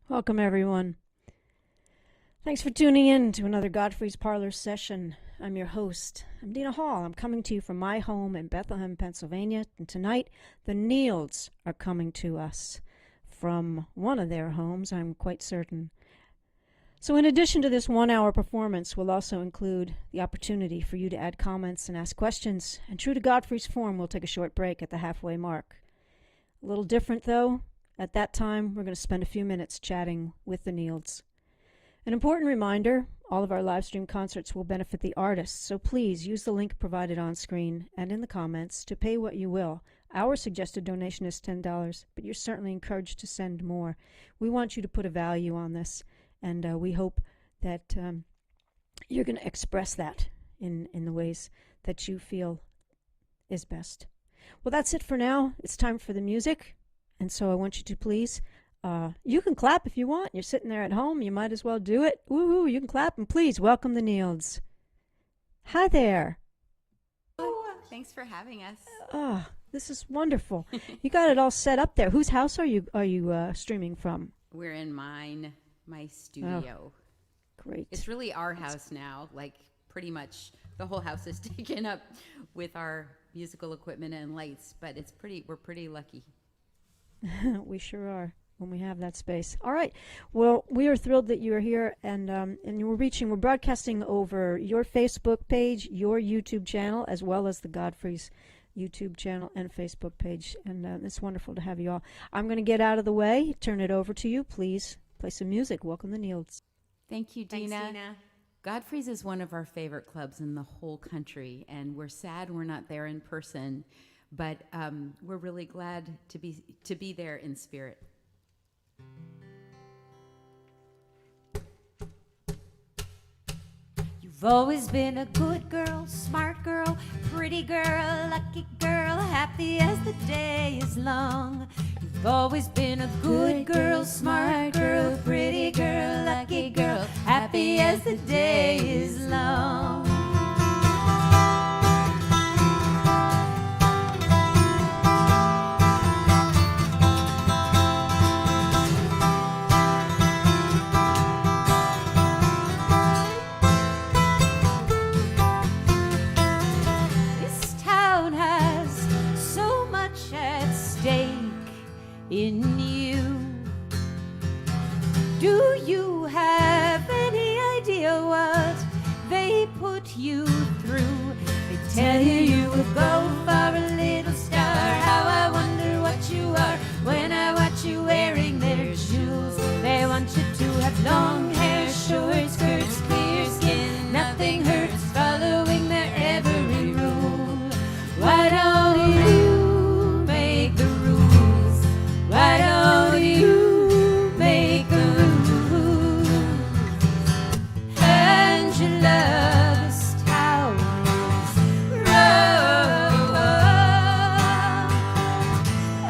Welcome, everyone. Thanks for tuning in to another Godfrey's Parlour session. I'm your host. I'm Dina Hall. I'm coming to you from my home in Bethlehem, Pennsylvania. And tonight, the Nields are coming to us from one of their homes, I'm quite certain. So in addition to this 1-hour performance, we'll also include the opportunity for you to add comments and ask questions. And true to Godfrey's form, we'll take a short break at the halfway mark. A little different, though. At that time, we're going to spend a few minutes chatting with the Nields. An important reminder, all of our live stream concerts will benefit the artists, so please use the link provided on screen and in the comments to pay what you will. Our suggested donation is $10, but you're certainly encouraged to send more. We want you to put a value on this, and we hope that you're going to express that in the ways that you feel is best. Well, that's it for now. It's time for the music. And so I want you to please, you can clap if you want. You're sitting there at home. You might as well do it. Woohoo, you can clap. And please welcome the Nields. Hi there. Thanks for having us. Oh, this is wonderful. You got it all set up there. Whose house are you streaming from? We're in my studio. Oh, great. It's really our house now. Like pretty much the whole house is taken up with our musical equipment and lights, but we're pretty lucky. We sure are when we have that space. All right. Well, we are thrilled that you are here, and we're broadcasting over your Facebook page, your YouTube channel, as well as the Godfrey's YouTube channel and Facebook page. And it's wonderful to have you all. I'm going to get out of the way, turn it over to you. Please play some music. Welcome the Nields. Thank you, Dina. Thanks, Dina. Godfrey's is one of our favorite clubs in the whole country, and we're sad we're not there in person. But we're really glad to be there in spirit. You've always been a good girl, smart girl, pretty girl, lucky girl, happy as the day is long. You've always been a good girl, smart girl, pretty girl, lucky girl, happy as the day is long. In you, do you have any idea what they put you through? They tell you will go for a little star. How I wonder what you are when I watch you wearing their shoes. They want you to have long hair, short skirts, clear skin. Nothing hurts following their every rule. Why don't you make the rules? Why don't you make the rules? Angela, this town is wrong.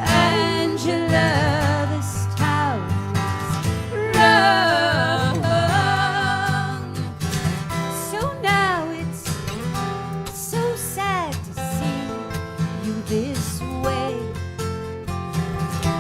Angela, this town is wrong. So now it's so sad to see you this way.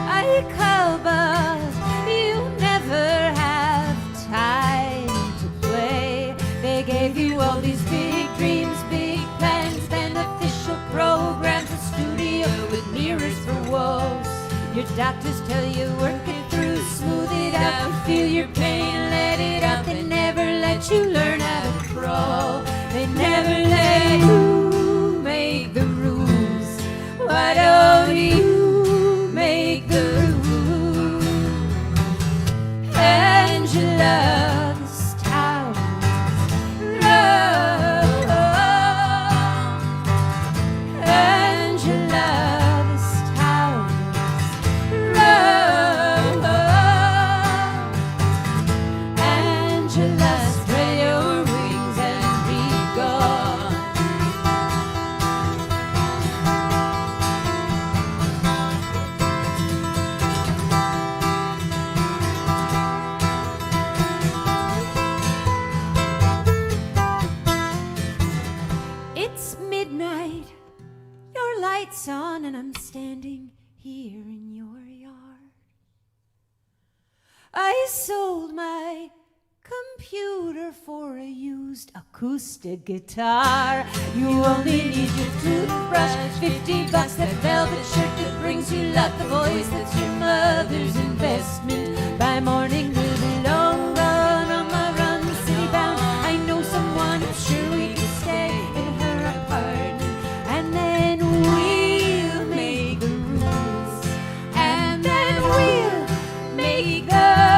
I call, but you never have time to play. They gave you all these big dreams, big plans, and official programs, a studio with mirrors for walls. Your doctors tell you work it through, smooth it out, feel your pain, let it out. They never let you learn how to crawl. They never let you make the rules. Why don't you make the rules? Angela, this town is wrong. Angela, this town is wrong. Angela, spread your wings and reach I sold my computer for a used acoustic guitar. You only need your toothbrush, $50, that velvet shirt that brings you luck, the voice that's your mother's investment. By morning we'll be long gone on my run, city bound. I know someone, I'm sure we can stay in her apartment, and then we'll make the rules, and then we'll make the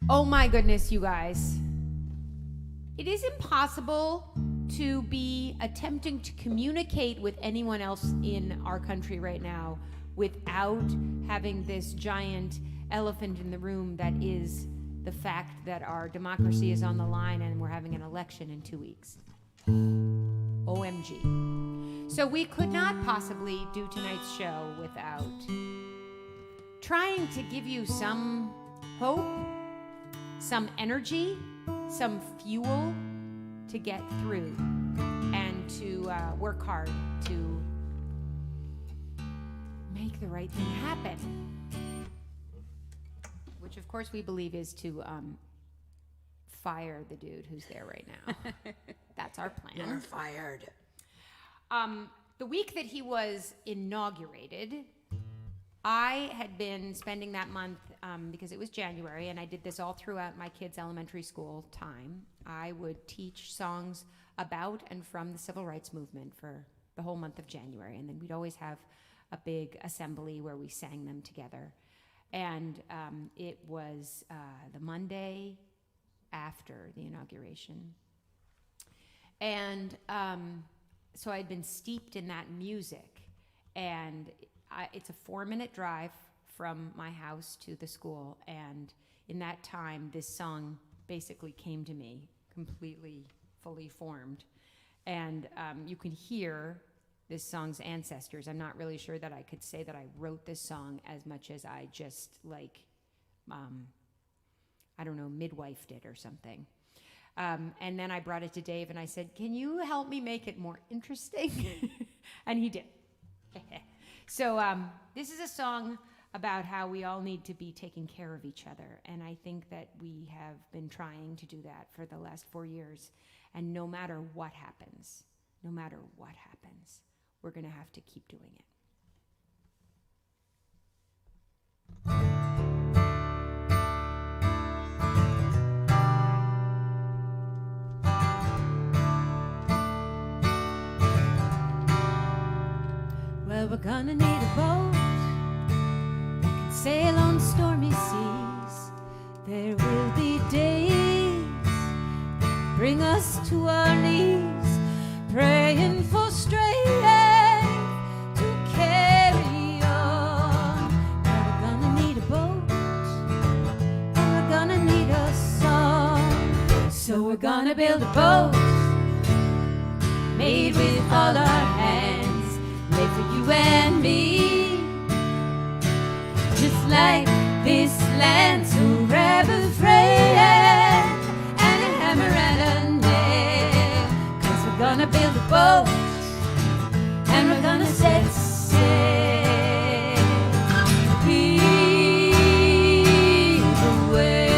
Oh my goodness, you guys. It is impossible to be attempting to communicate with anyone else in our country right now without having this giant elephant in the room that is the fact that our democracy is on the line and we're having an election in 2 weeks. OMG. So we could not possibly do tonight's show without trying to give you some hope, some energy, some fuel to get through and to work hard to make the right thing happen. Which, of course, we believe is to fire the dude who's there right now. That's our plan. You're fired. The week that he was inaugurated, I had been spending that month, because it was January, and I did this all throughout my kids' elementary school time. I would teach songs about and from the civil rights movement for the whole month of January, and then we'd always have a big assembly where we sang them together. And it was the Monday after the inauguration. And so I'd been steeped in that music, and it's a 4-minute drive from my house to the school, and in that time, this song basically came to me completely, fully formed. And you can hear this song's ancestors. I'm not really sure that I could say that I wrote this song as much as I just, I don't know, midwifed it or something. And then I brought it to Dave, and I said, can you help me make it more interesting? And he did. So this is a song about how we all need to be taking care of each other. And I think that we have been trying to do that for the last 4 years. And no matter what happens, we're going to have to keep doing it. Well, we're gonna need a boat that can sail on stormy seas. There will be days that bring us to our knees, praying for strength to carry on. Well, we're gonna need a boat, and we're gonna need a song. So we're gonna build a boat made with all our hands, made for you and me, just like this land, so rather frail, and a hammer and a nail. 'Cause we're gonna build a boat, and we're gonna set sail, lead the way.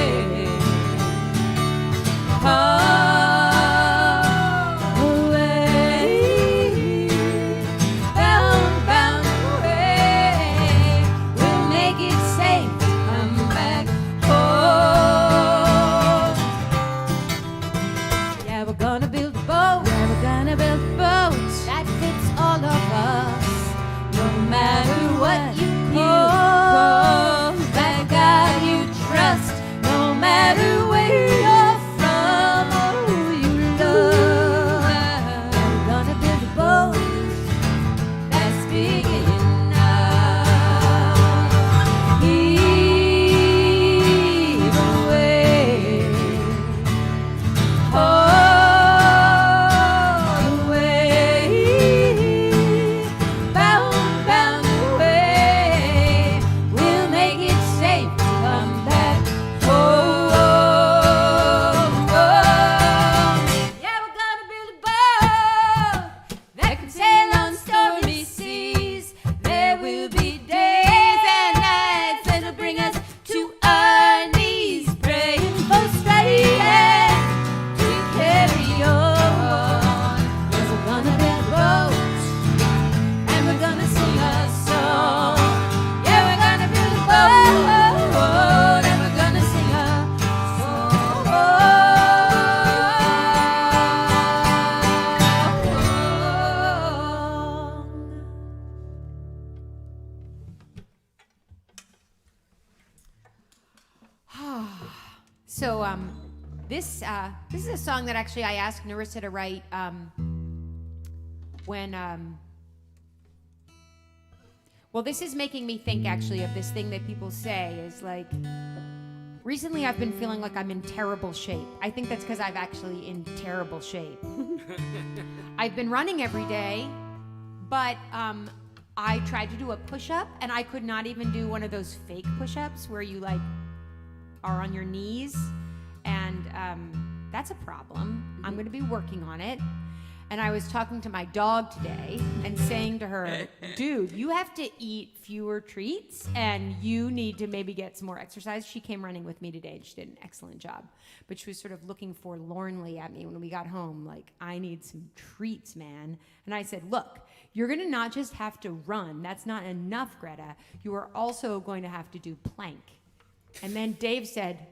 This is a song that actually I asked Narissa to write well, this is making me think actually of this thing that people say is like, recently I've been feeling like I'm in terrible shape. I think that's because I've actually in terrible shape. I've been running every day, but I tried to do a push-up and I could not even do one of those fake push-ups where you like are on your knees, and that's a problem. I'm going to be working on it. And I was talking to my dog today and saying to her, dude, you have to eat fewer treats and you need to maybe get some more exercise. She came running with me today and she did an excellent job. But she was sort of looking forlornly at me when we got home, like, I need some treats, man. And I said, look, you're going to not just have to run. That's not enough, Greta. You are also going to have to do plank. And then Dave said,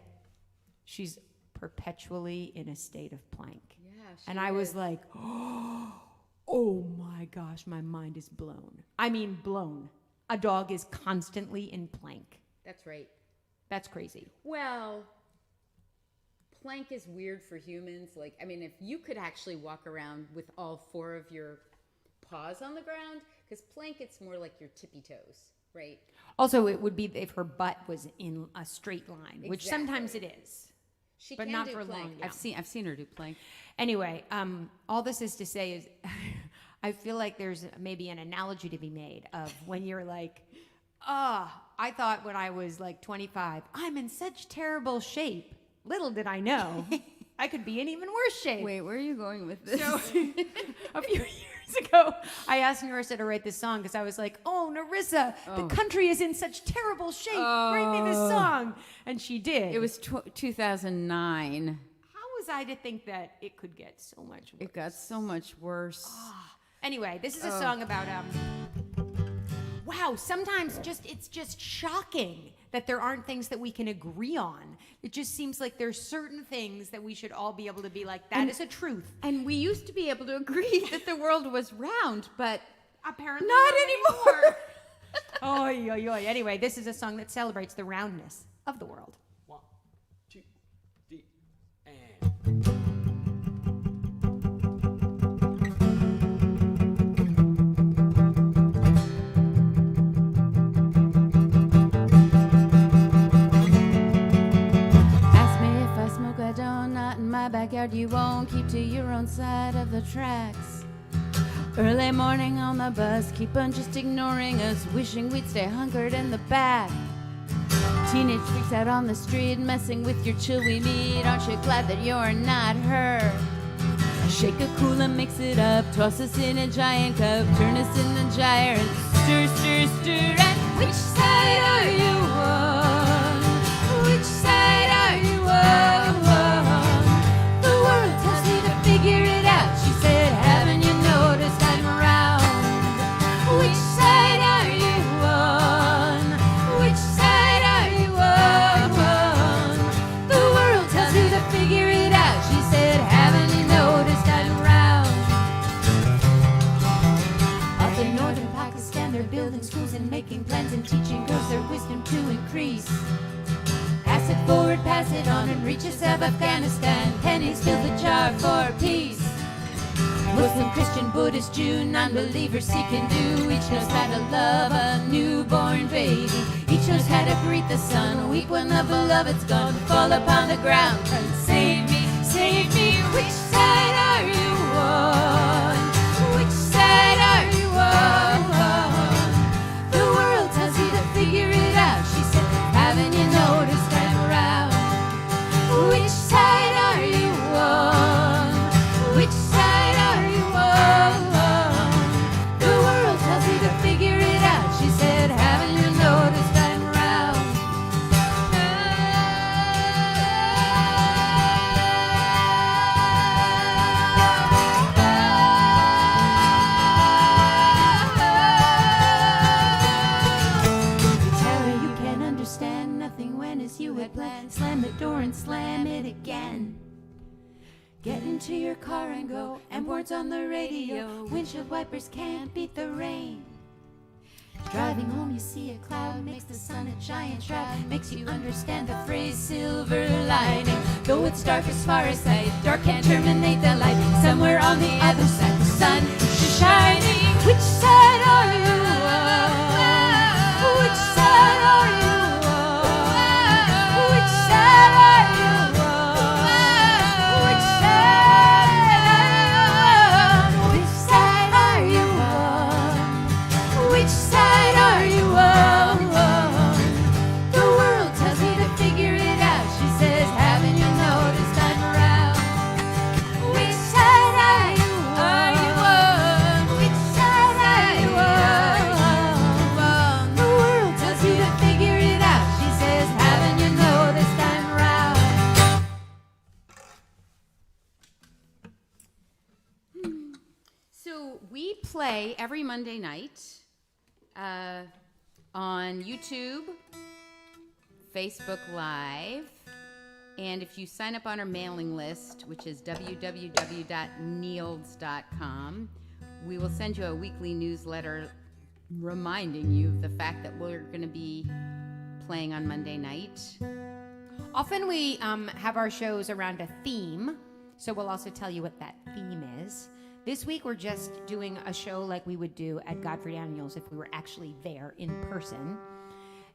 she's perpetually in a state of plank. And I was like, oh my gosh, my mind is blown. I mean, blown. A dog is constantly in plank. That's right. That's crazy. Well, plank is weird for humans. Like, I mean, if you could actually walk around with all four of your paws on the ground, because plank, it's more like your tippy toes, right? Also, it would be if her butt was in a straight line, which sometimes it is. She but can not do for plank. long. Yeah. I've seen her do plank. Anyway, all this is to say is I feel like there's maybe an analogy to be made of when you're like, I thought when I was like 25, I'm in such terrible shape. Little did I know I could be in even worse shape. Wait, where are you going with this? So, a few years ago, I asked Narissa to write this song because I was like, oh, Narissa, the country is in such terrible shape. Write me this song. And she did. It was 2009. How was I to think that it could get so much worse? It got so much worse. Anyway, this is a song about, wow, sometimes it's just shocking that there aren't things that we can agree on. It just seems like there's certain things that we should all be able to be like, that is a truth. And we used to be able to agree that the world was round, but Apparently not anymore. Oy, oy, oy. Anyway, this is a song that celebrates the roundness of the world. 1, 2, 3, and... Backyard, you won't keep to your own side of the tracks. Early morning on the bus, keep on just ignoring us, wishing we'd stay hunkered in the back. Teenage freaks out on the street, messing with your chill we meet. Aren't you glad that you're not her? Shake a cool and mix it up, toss us in a giant cup, turn us in the gyre and stir, stir, stir. And which side are you on? Which side are you on? Figure it out, she said, haven't you noticed I'm around? Which side are you on? Which side are you on? The world tells you to figure it out, she said, haven't you noticed I'm around? Up in northern Pakistan, they're building schools and making plans and teaching girls their wisdom to increase. Pass it forward, pass it on, and reach us of Afghanistan. Pennies fill the jar for peace. Muslim, Christian, Buddhist, Jew, non-believer, Sikh, Hindu. Each knows how to love a newborn baby. Each knows how to greet the sun. Weep when the beloved's gone. Fall upon the ground and save me, save me. Which side are you on? Which side are you on? The world tells you to figure it out, she said. Haven't you noticed? Which side are you on? Which side are you on? The world tells you to figure it out, she said, haven't you noticed I'm around? Tell her you can't understand nothing when as you had planned. Slam the door and slam it again. Get into your car and go, and words on the radio. Windshield wipers can't beat the rain. Driving home you see a cloud, makes the sun a giant shroud, makes you understand the phrase silver lining. Though it's dark as far as sight, dark can't terminate the light. Somewhere on the other side the sun is shining. Which side are you on? Which side are you on? Which side are you on? Which side are you on? Which side are you on? The world tells me to figure it out. She says, haven't you noticed I'm around? Which side are you on? Which side are you on? The world tells me to figure it out. She says, haven't you noticed I'm around? So we play every Monday night on YouTube, Facebook Live, and if you sign up on our mailing list, which is www.nields.com, we will send you a weekly newsletter reminding you of the fact that we're going to be playing on Monday night. Often we have our shows around a theme, so we'll also tell you what that theme is. This week we're just doing a show like we would do at Godfrey Daniels if we were actually there in person.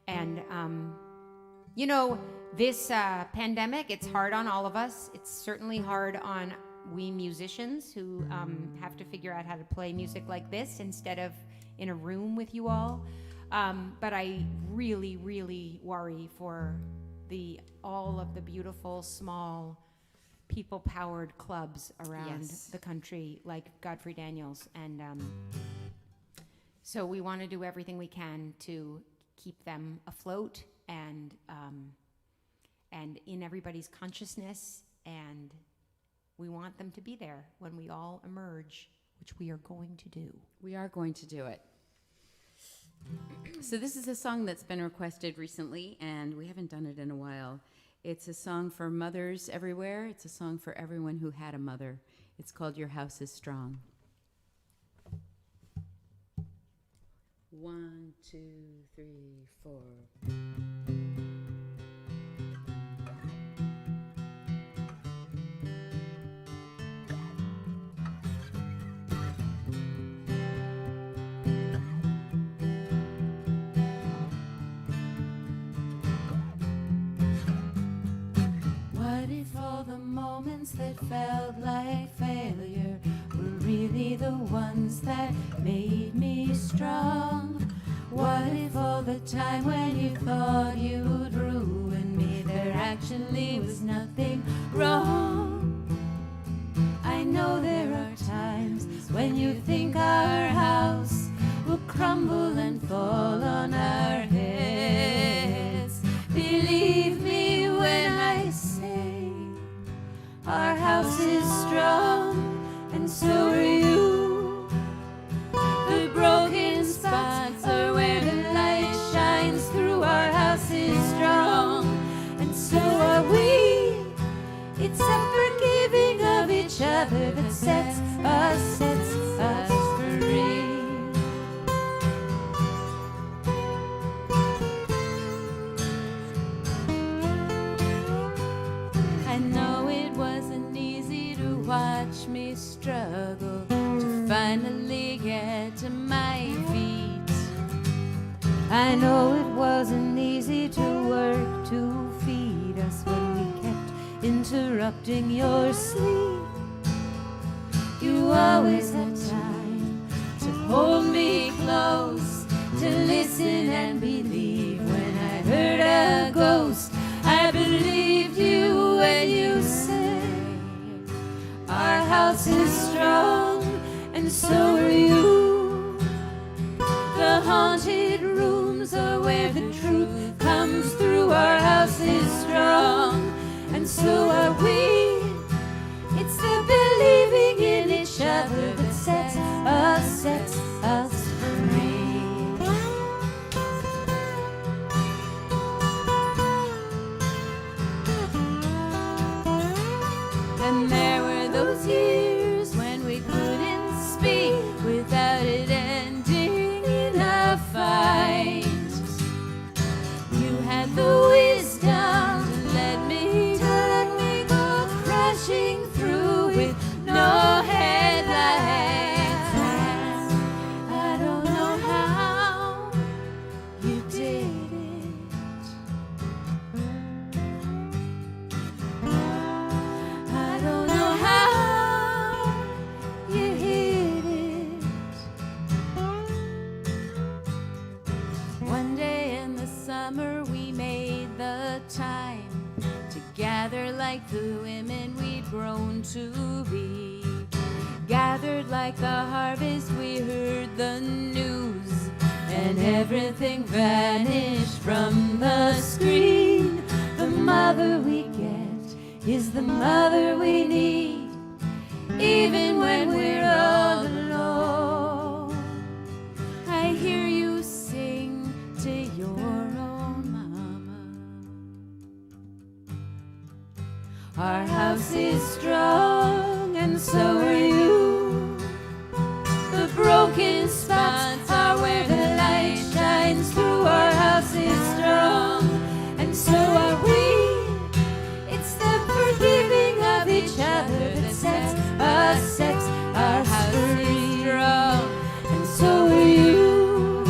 And, you know, this pandemic, it's hard on all of us. It's certainly hard on we musicians who have to figure out how to play music like this instead of in a room with you all. But I really, really worry for all of the beautiful, small, people-powered clubs around the country like Godfrey Daniels. And so we want to do everything we can to keep them afloat and in everybody's consciousness, and we want them to be there when we all emerge, which we are going to do. We are going to do it. So this is a song that's been requested recently, and we haven't done it in a while. It's a song for mothers everywhere. It's a song for everyone who had a mother. It's called Your House is Strong. 1, 2, 3, 4. That felt like failure were really the ones that made me strong. What if all the time when you thought you'd ruin me, there actually was nothing wrong? I know there are times when you think our house will crumble and fall on our heads. Believe me when I say our house is strong, and so are you. The broken spots are where the light shines through. Our house is strong, and so are we. It's a forgiving of each other that sets us free. I know it wasn't easy to watch me struggle to finally get to my feet. I know it wasn't easy to work to feed us when we kept interrupting your sleep. You always had time to hold me close, to listen and believe. When I heard a ghost, I believed you when you said our house is strong, and so are you. The haunted rooms are where the truth comes through. Our house is strong, and so are we. It's the believing in each other that sets us free. And there were those years when we couldn't speak without it ending in a fight. rushing through with no headlights. I don't know how you did it. I don't know how you hid it. One day in the summer we made the time to gather like the women we'd grown to be. Gathered like the harvest, we heard the news, and everything vanished from the screen. The mother we get is the mother we need, even when we're all alone. I hear you sing to your own mama. Our house is strong, and so are you. The broken spots are where the light shines through. Our house is strong, and so are we. It's the forgiving of each other that sets our house is strong, and so are you.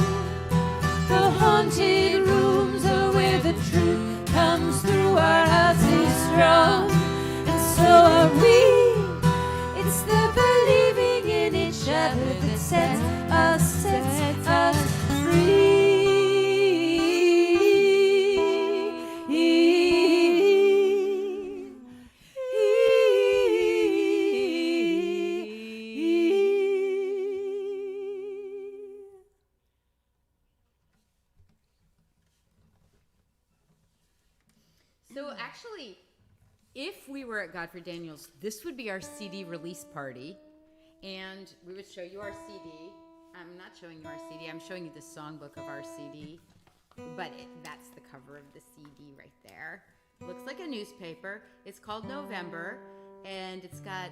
The haunted rooms are where the truth comes through. Our house is strong, and so are we. It's the believing in each other that sets us free. So actually, if we were at Godfrey Daniels, this would be our CD release party, and we would show you our CD. I'm not showing you our CD. I'm showing you the songbook of our CD, but that's the cover of the CD right there. Looks like a newspaper. It's called November, and it's got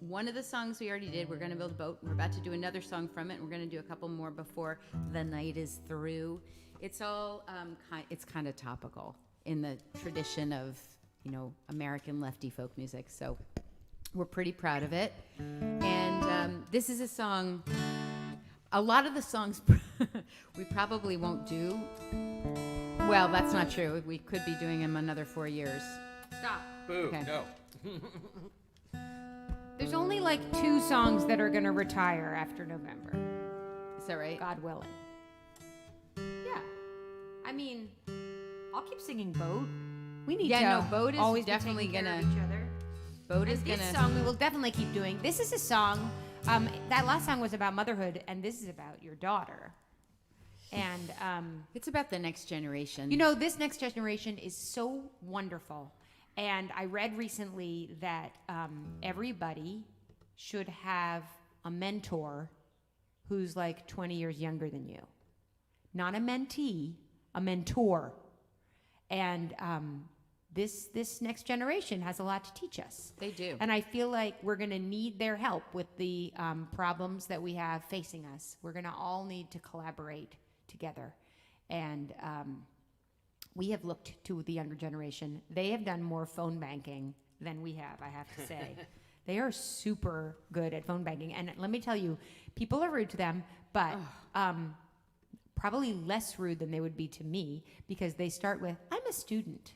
one of the songs we already did. We're going to build a boat. We're about to do another song from it, and we're going to do a couple more before the night is through. It's all it's kind of topical in the tradition of, you know, American lefty folk music. So we're pretty proud of it. And this is a song, a lot of the songs we probably won't do. Well, that's not true. We could be doing them another 4 years. Stop. Boo, Okay. no. There's only like 2 songs that are going to retire after November, Is that right? God willing. Yeah. I mean, I'll keep singing Boat. We need to Yeah, no, Boat is always definitely be taking care gonna- of each other. Boat is And going this to... song we will definitely keep doing. This is a song, that last song was about motherhood, and this is about your daughter. And, It's about the next generation. you know, this next generation is so wonderful. And I read recently that everybody should have a mentor who's like 20 years younger than you. Not a mentee, a mentor. And this next generation has a lot to teach us. They do. And I feel like we're going to need their help with the problems that we have facing us. We're going to all need to collaborate together. And we have looked to the younger generation. They have done more phone banking than we have, I have to say. They are super good at phone banking. And let me tell you, people are rude to them, but probably less rude than they would be to me, because they start with, I'm a student.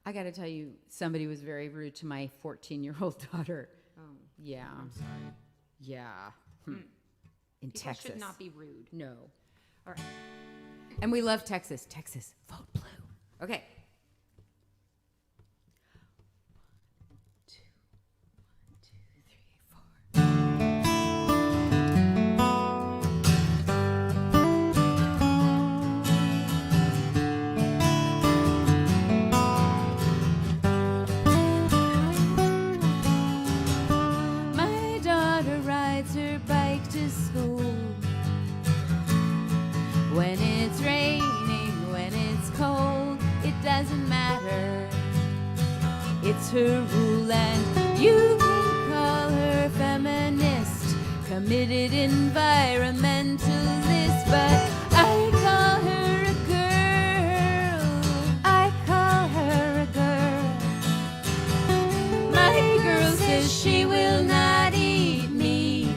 I got to tell you, somebody was very rude to my 14-year-old daughter. Oh. Yeah. I'm sorry. Yeah. In People Texas. should not be rude. No. All right. And we love Texas. Texas, vote blue. Okay. 1, 2, 1, 2, 3, 4. My daughter rides her bike to school. When it's raining, when it's cold, it doesn't matter. It's her rule, and you can call her feminist, committed environmentalist, but I call her a girl. I call her a girl. says she will not eat meat.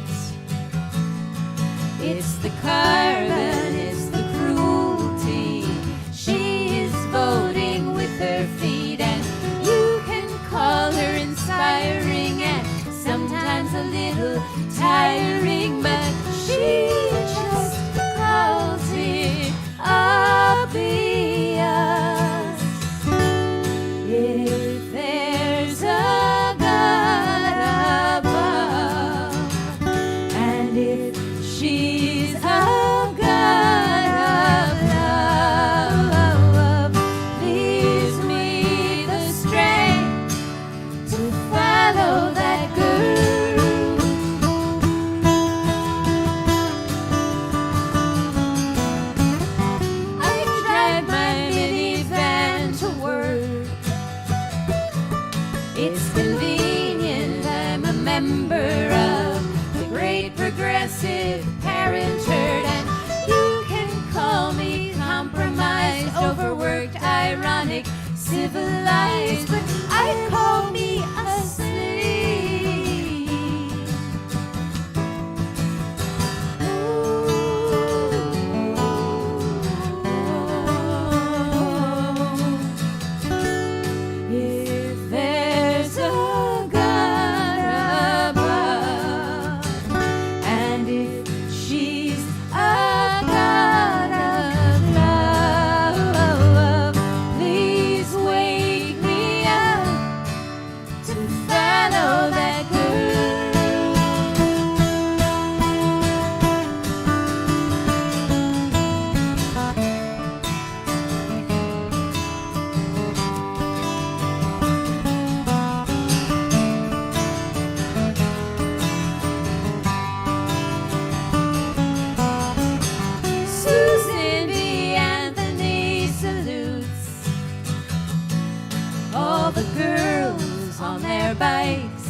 It's the carbon, it's the cruelty. She is voting with her feet, and you can call her inspiring and sometimes a little tiring, but she just calls it obvious. If there's a God above, and if she's a God of love, please me the strength to follow that girl. I drive my minivan to work. It's convenient, I'm a member of the great progressive parent herd, and you can call me compromised, overworked, ironic, civilized, but I call me a slave. If there's a God above, and if she's a God of love, please wake me up to follow that girl. Susan B. Anthony salutes all the girls on their bikes,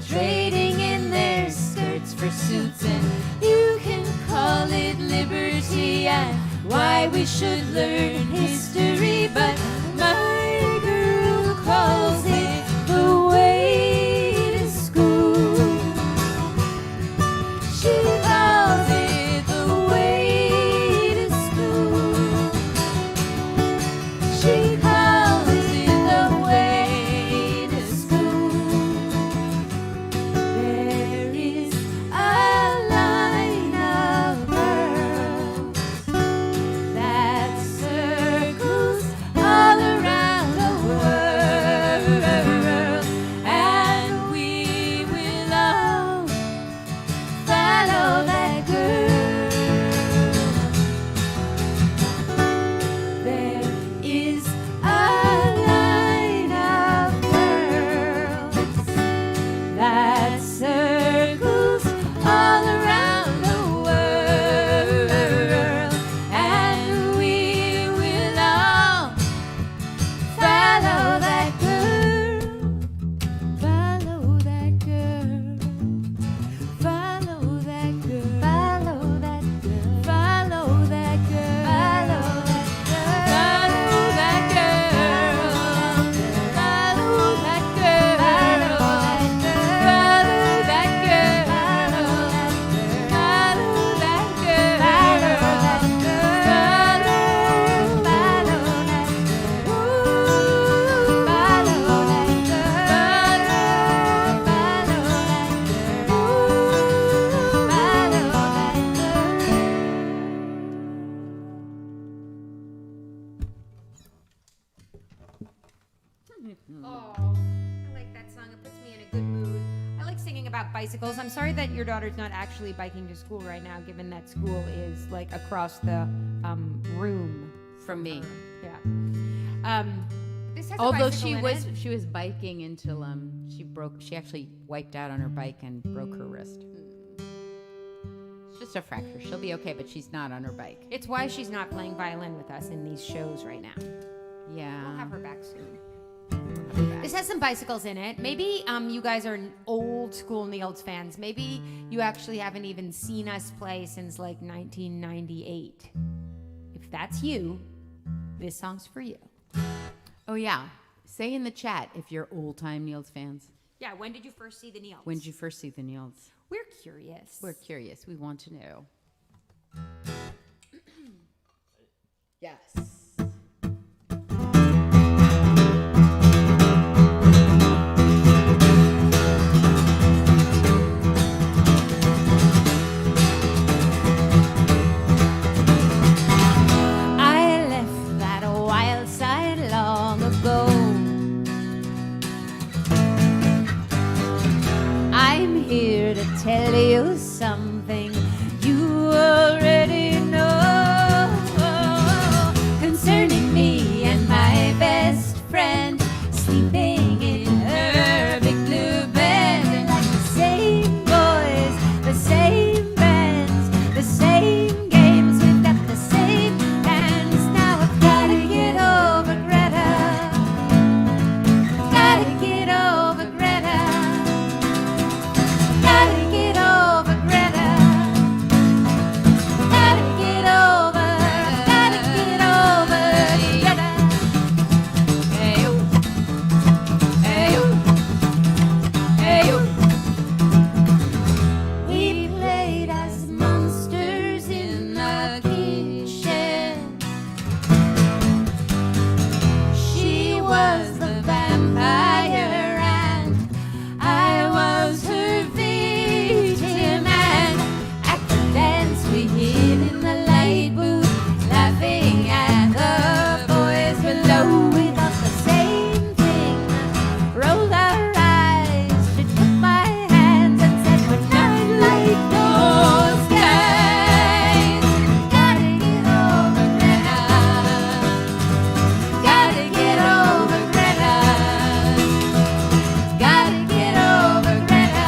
trading in their skirts for suits, and you can call it liberty and why we should learn history, but my girl calls it the way to school. She calls it the way to school. She calls it the way to school. There is a line of girls that circles all around the world, and we will all follow that girl. There is a line of girls that circles all around the world, and we will all follow that girl. Follow that girl. Follow that girl. Follow that girl. Follow that girl. Follow that girl. Follow that girl. Follow that girl. Follow that girl. Oh, I like that song. It puts me in a good mood. I like singing about bicycles. I'm sorry that your daughter's not actually biking to school right now, given that school is like across the room From me. Yeah. This has a Although bicycle in it. she was biking until she actually wiped out on her bike and broke her wrist. It's just a fracture. She'll be okay, but she's not on her bike. It's why she's not playing violin with us in these shows right now. Yeah. We'll have her back soon. This has some bicycles in it. Maybe you guys are old school Nields fans. Maybe you actually haven't even seen us play since like 1998. If that's you, this song's for you. Oh yeah. Say in the chat if you're old time Nields fans. Yeah, when did you first see the Nields? When did you first see the Nields? We're curious. We're curious. We want to know. Yes. I left that wild side long ago. I'm here to tell you something you already know concerning me and my best friend sleeping in her big blue bed. Like the same boys, the same bands, the same games, we've got the same hands. Now I've gotta get over Greta. Gotta get over Greta. Gotta get over Greta. Gotta get over Greta. Hey, oh. Hey, oh. Hey, oh. We played as monsters in the kitchen. She was the vampire and I was her victim. And at the dance we hid in the light booth, laughing at the boys below. We thought the same thing, rolled our eyes. She took my hands and said, we're not like those guys. Gotta get over Greta. Gotta get over Greta. Gotta get over Greta.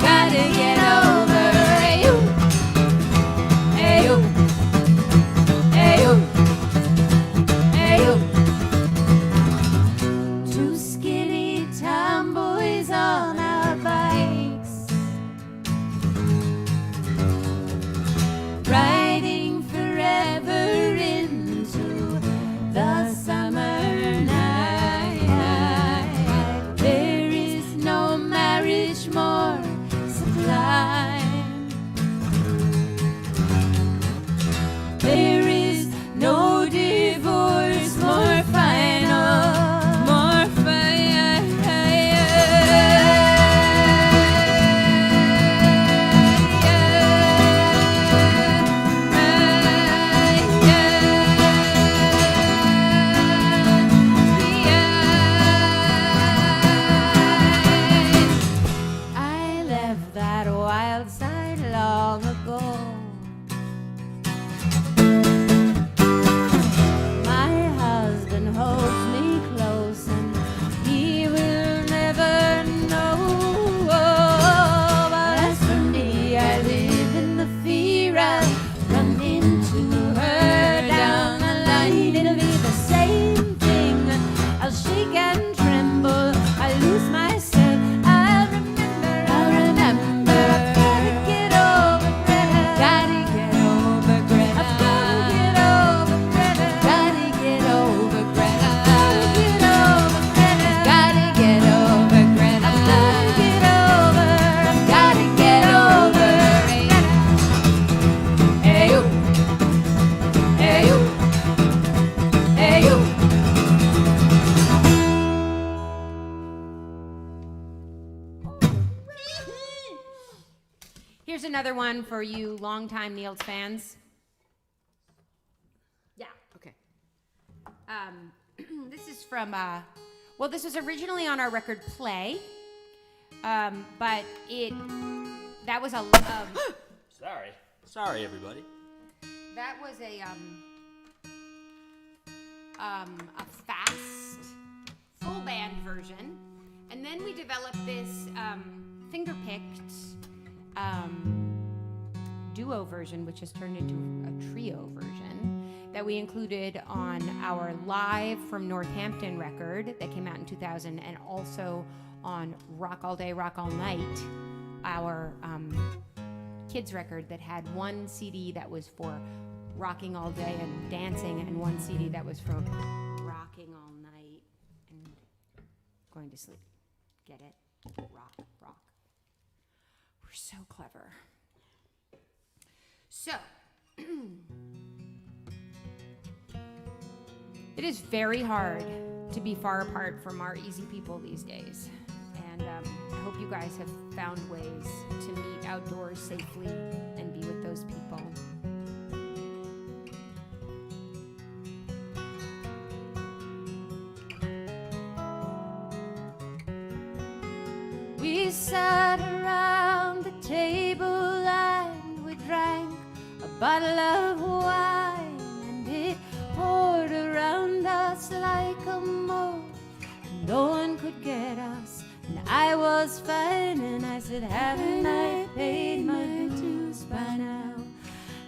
Gotta get over you. Hey you. Hey you. Hey you. Two skinny tomboys on our bikes, riding forever into the summer night. There is no marriage more sublime. There is no divorce more final, more I left that wild side long ago. My husband holds me close and he will never know. But as for me, I live in the fear of run into her down the line. It'll be the same thing. I'll shake and tremble. I lose myself. I'll remember. I've gotta get over Greta. Gotta get over Greta. I've gotta get over Greta. Gotta get over Greta. Gotta get over Greta. I've gotta get over. Hey you. Hey you. Hey you. Here's another one for you longtime Nields fans. Yeah. Okay. This is from, well, this was originally on our record Play, but that was a Sorry, everybody. that was a fast full band version, and then we developed this finger-picked duo version, which has turned into a trio version that we included on our Live from Northampton record that came out in 2000, and also on Rock All Day, Rock All Night, our kids record that had one CD that was for rocking all day and dancing, and one CD that was for rocking all night and going going to sleep. Get it? Rock, rock. We're so clever. So, it is very hard to be far apart from our easy people these days. And I hope you guys have found ways to meet outdoors safely and be with those people. We sat around the table and we drank a bottle of wine, and it poured around us like a moat. No one could get us, and I was fine, and I said, haven't I paid my dues by now?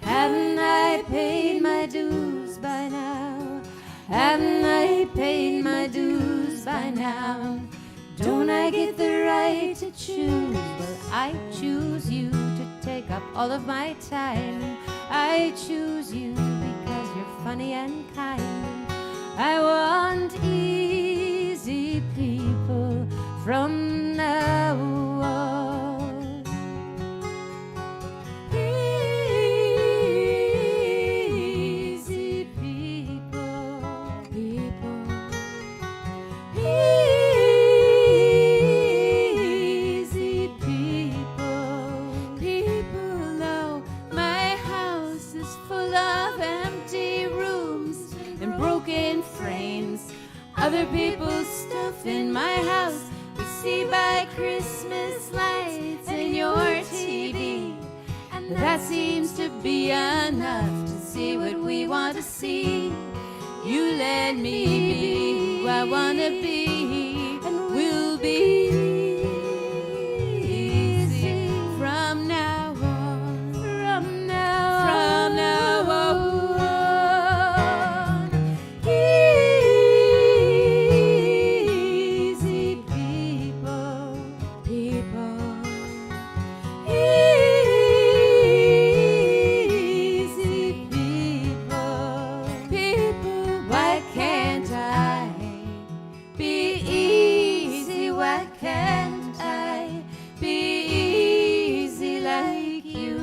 Haven't I paid my dues by now? Haven't I paid my dues by now? Don't I get the right to choose? Well, I choose you to take up all of my time. I choose you because you're funny and kind. I want easy people from now on. Easy people, people. Easy people, people. Though my house is full of empty rooms and broken frames, other people's stuff in my house we see by Christmas lights and your TV, and that seems to be enough to see what we want to see. You let me be who I wanna be, and we'll be easy from now on. From now on. Easy people, people. Easy people, people. Why can't I be easy? Why can't I be easy like you?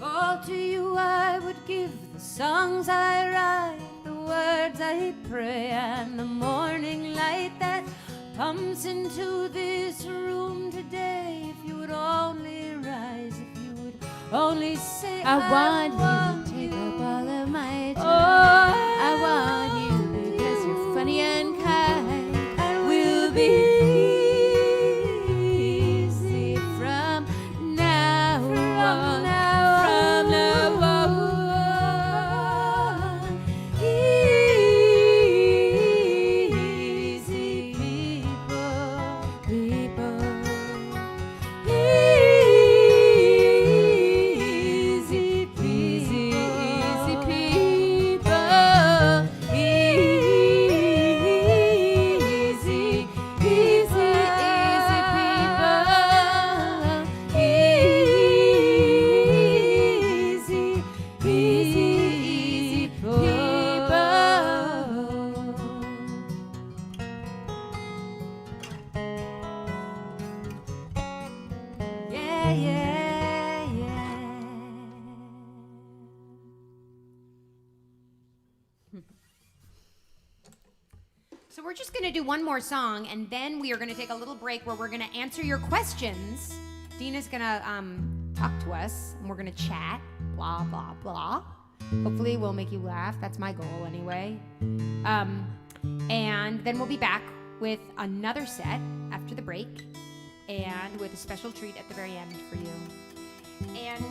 All to you I would give the songs I write, the words I pray, and the morning light that comes into this room today. If you would only rise, if you would only say, I want you to take up all of my time. I want you because you're funny and kind. And we'll be easy from now on. From now on. Easy people, people. Easy people, easy people. So we're just going to do one more song, and then we are going to take a little break where we're going to answer your questions. Dina's going to talk to us, and we're going to chat, blah, blah, blah. Hopefully we'll make you laugh. That's my goal anyway. And then we'll be back with another set after the break, and with a special treat at the very end for you. And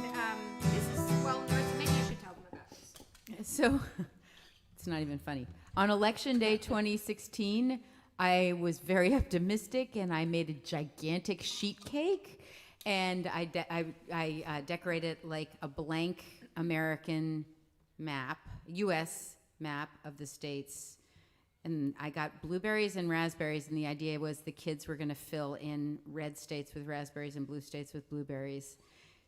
this is, well, North, maybe you should tell them about this. So, it's not even funny. On Election Day 2016, I was very optimistic, and I made a gigantic sheet cake, and I decorated it like a blank American map, U.S. map of the states, And I got blueberries and raspberries, and the idea was the kids were going to fill in red states with raspberries and blue states with blueberries.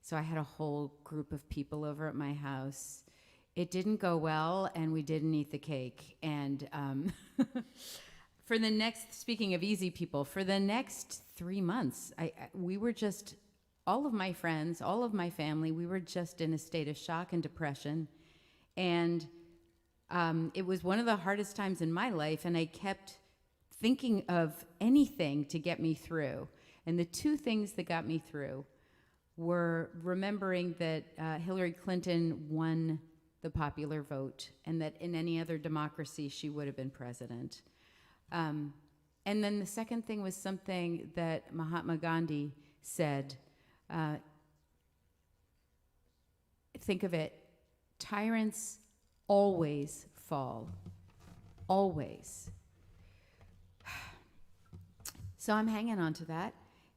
So I had a whole group of people over at my house. It didn't go well, and we didn't eat the cake. And for the next, speaking of easy people, for the next 3 months, we were just, all of my friends, all of my family, we were just in a state of shock and depression. And it was one of the hardest times in my life, and I kept thinking of anything to get me through. And the two things that got me through were remembering that Hillary Clinton won the popular vote, and that in any other democracy she would have been president. And then the second thing was something that Mahatma Gandhi said. Think of it, tyrants always fall, always. So I'm hanging on to that,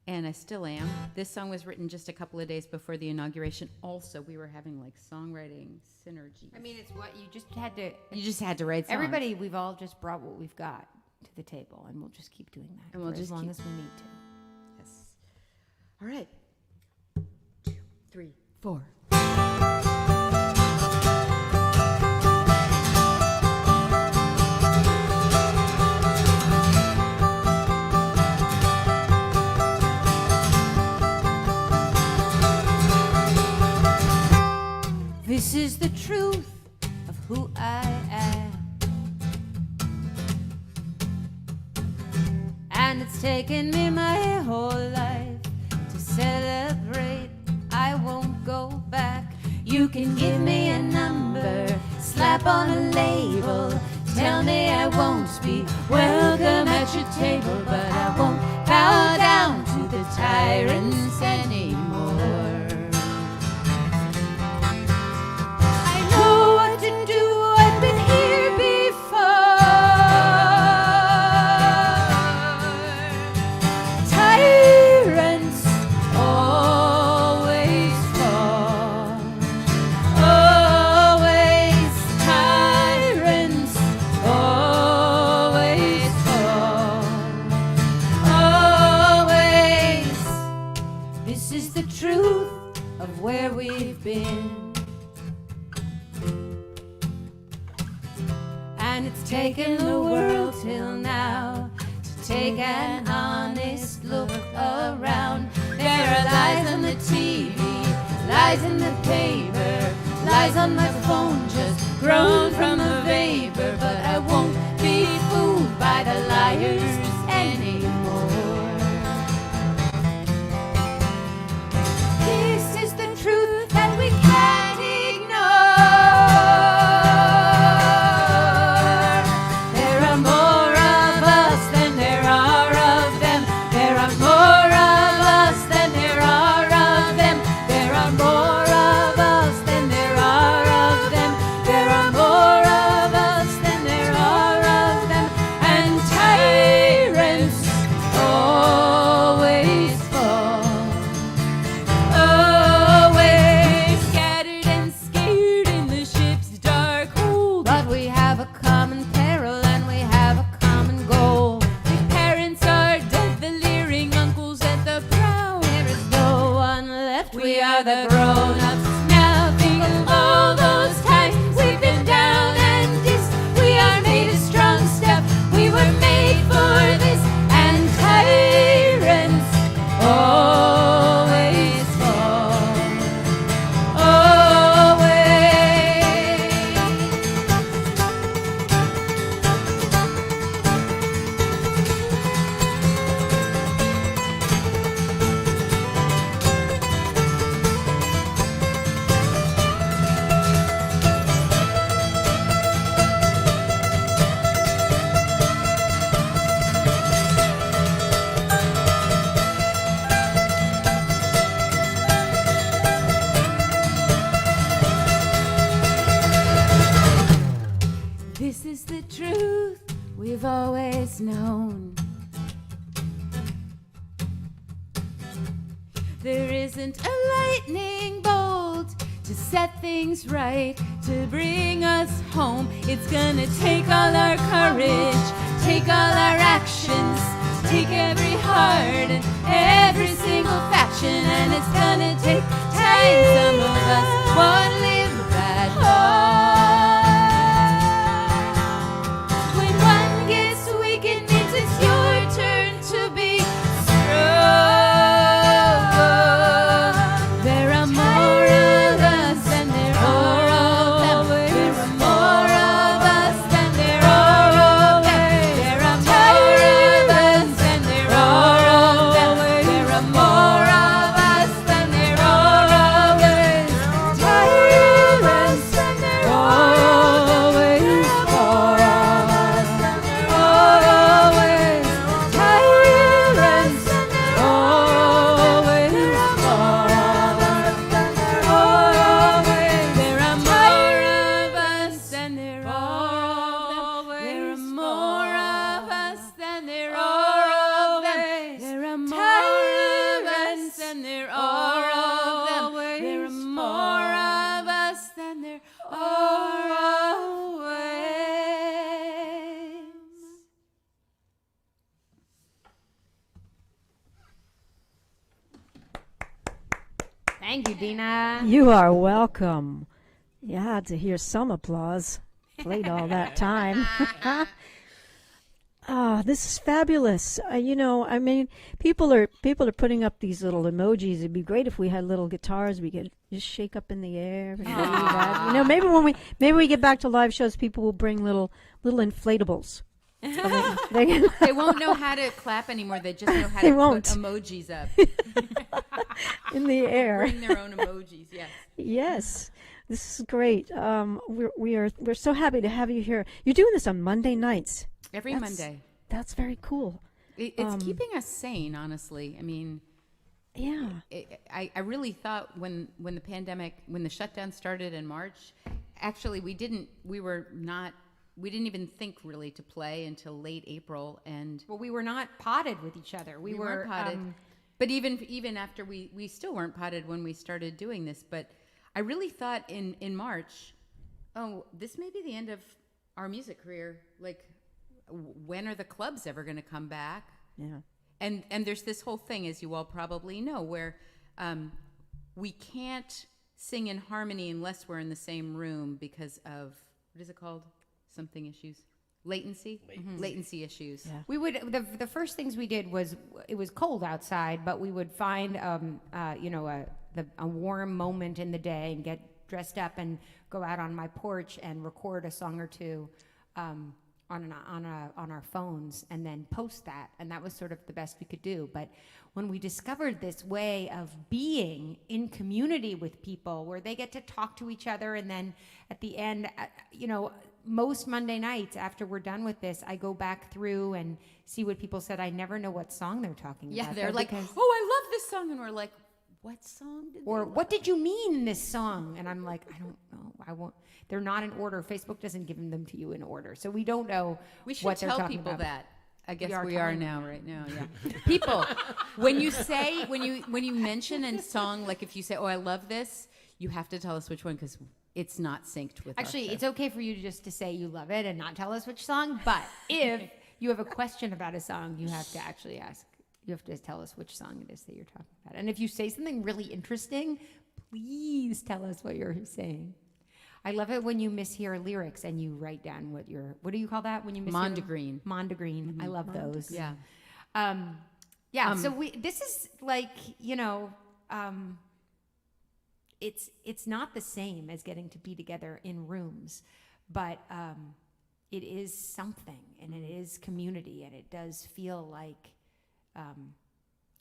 and I still am. This song was written just a couple of days before the inauguration. Also, we were having like songwriting synergy. I mean, it's what you just had to. You just had to write songs. Everybody, we've all just brought what we've got to the table, and we'll just keep doing that. And we'll for just as long keep- as we need to. Yes. All right. 2, 3, 4. This is the truth of who I am. And it's taken me my whole life to celebrate. I won't go back. You can give me a number, slap on a label, tell me I won't be welcome at your table, but I won't bow down to the tyrants anymore. I know what to do, I've been here before. Tyrants always fall. Always tyrants always fall. Always. This is the truth of where we've been. And it's taken the world till now to take an honest look around. There are lies on the TV, lies in the paper, lies on my phone just grown from the vapor. But I won't be fooled by the liars anymore. This is the truth that we can't ignore. There are more of us than there are of them. There are more of us than there are of them. There are more of us than there are of them. There are more of us than there are of them. And tyrants always fall. Always scattered and scared in the ship's dark hold. But we have a common peril and we have a common goal. The parents are dead, the leering uncles at the prow. There is no one left, we are the grown-ups. Now think of all those times we've been down and dissed. We are made of strong stuff, we were made for this. And tyrants always fall. Always. This is the truth we've always known. There isn't a lightning bolt to set things right, to bring us home. It's gonna take all our courage actions. Take every heart and every single faction, and it's gonna take time. Some of us won't live that long. When one gets weak, it means it's your turn to be strong. There are more of us than there are of them. There are more of us than there are of them. There are more of us than there are of them. There are more of us than there are of them. Tyrants and there are always more of us than there are always. Tyrants and there are always more of us than there are always. There are more of us than there are always. There are more of us than there are of them. There are more of us than there are of them. There are more of us than there are always. Thank you, Dina. You are welcome. You had to hear some applause. Played all that time. This is fabulous. I mean, people are putting up these little emojis. It'd be great if we had little guitars we could just shake up in the air. And that. Maybe when we get back to live shows, people will bring little inflatables. They won't know how to clap anymore. They just know how to put emojis up. In the air. Bring their own emojis, yes. Yes. This is great. We're so happy to have you here. You're doing this on Monday nights. Every Monday. That's very cool. It's keeping us sane, honestly. I mean, yeah. I really thought when the pandemic, when the shutdown started in March, actually we didn't even think really to play until late April. And Well, we were not potted with each other. We were weren't potted. But even after we still weren't potted when we started doing this. But I really thought in March, oh, this may be the end of our music career. Like, when are the clubs ever going to come back? Yeah. And there's this whole thing, as you all probably know, where we can't sing in harmony unless we're in the same room because of, what is it called? Something issues. Latency issues. Yeah. We would the first things we did was, it was cold outside, but we would find a warm moment in the day and get dressed up and go out on my porch and record a song or two on our phones and then post that, and that was sort of the best we could do. But when we discovered this way of being in community with people where they get to talk to each other, and then at the end, most Monday nights after we're done with this, I go back through and see what people said. I never know what song they're talking about. Yeah, they're like, because- oh, I love this song. And we're like, what song did or they what did you mean in this song? And I'm like, I don't know. I won't. They're not in order. Facebook doesn't give them to you in order, so we don't know We should what they're tell talking people about. that. I guess are we are telling now, right now, yeah. People, when you mention a song, like if you say, oh, I love this, you have to tell us which one, because it's not synced with Actually, our it's okay for you just to say you love it and not tell us which song. But if you have a question about a song, you have to actually ask. You have to tell us which song it is that you're talking about. And if you say something really interesting, please tell us what you're saying. I love it when you mishear lyrics and you write down what do you call that when you mishear? Mondegreen. Mondegreen. I love those. Yeah. So this is like, it's not the same as getting to be together in rooms, but it is something, and it is community, and it does feel like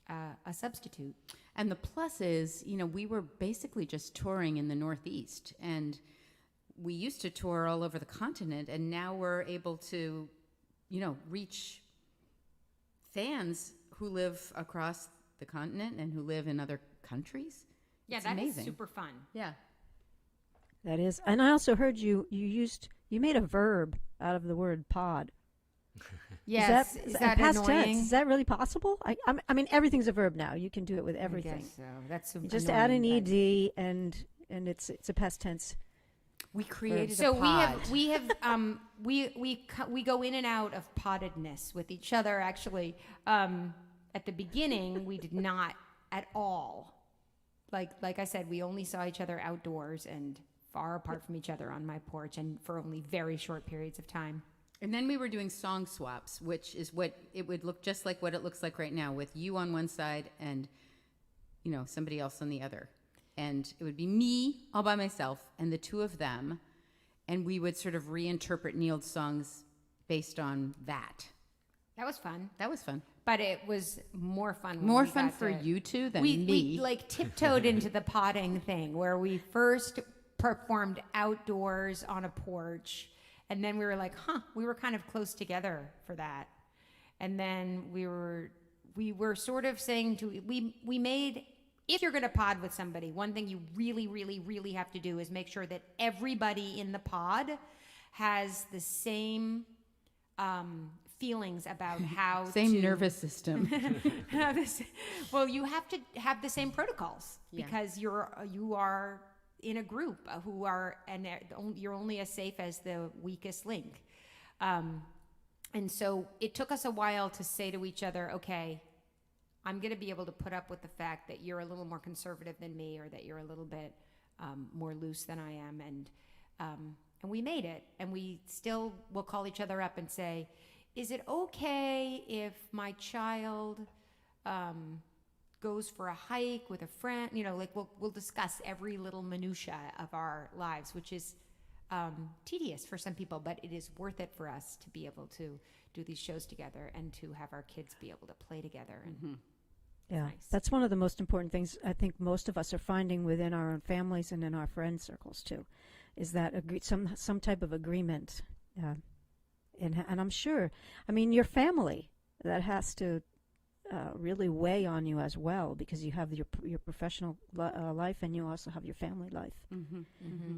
a substitute. And the plus is, we were basically just touring in the Northeast, and we used to tour all over the continent, and now we're able to, reach fans who live across the continent and who live in other countries. Yeah, It's that amazing. is super fun. Yeah. That is. And I also heard you made a verb out of the word pod. Yes, is that past annoying? tense? Is that really possible? I mean, everything's a verb now. You can do it with everything. I guess so. That's You just add an annoying, ed, and it's a past tense. We created So a pod. We go in and out of poddedness with each other. Actually, at the beginning, we did not at all. Like I said, we only saw each other outdoors and far apart from each other on my porch, and for only very short periods of time. And then we were doing song swaps, which is what it would look just like what it looks like right now, with you on one side and, somebody else on the other. And it would be me all by myself and the two of them. And we would sort of reinterpret Nields songs based on that. That was fun. That was fun. But it was more fun. More fun for you two than me. We tiptoed into the potting thing where we first performed outdoors on a porch. And then we were like, we were kind of close together for that. And then we were sort of saying we made, if you're going to pod with somebody, one thing you really, really, really have to do is make sure that everybody in the pod has the same feelings about how same nervous system. Well, you have to have the same protocols because you are in a group who are, and you're only as safe as the weakest link. And so it took us a while to say to each other, okay, I'm going to be able to put up with the fact that you're a little more conservative than me, or that you're a little bit more loose than I am. And we made it. And we still will call each other up and say, is it okay if my child goes for a hike with a friend? We'll discuss every little minutia of our lives, which is tedious for some people, but it is worth it for us to be able to do these shows together and to have our kids be able to play together. And Yeah, nice. That's one of the most important things I think most of us are finding within our own families and in our friend circles too, is that some type of agreement. And I'm sure, your family, that has to really weigh on you as well, because you have your professional life and you also have your family life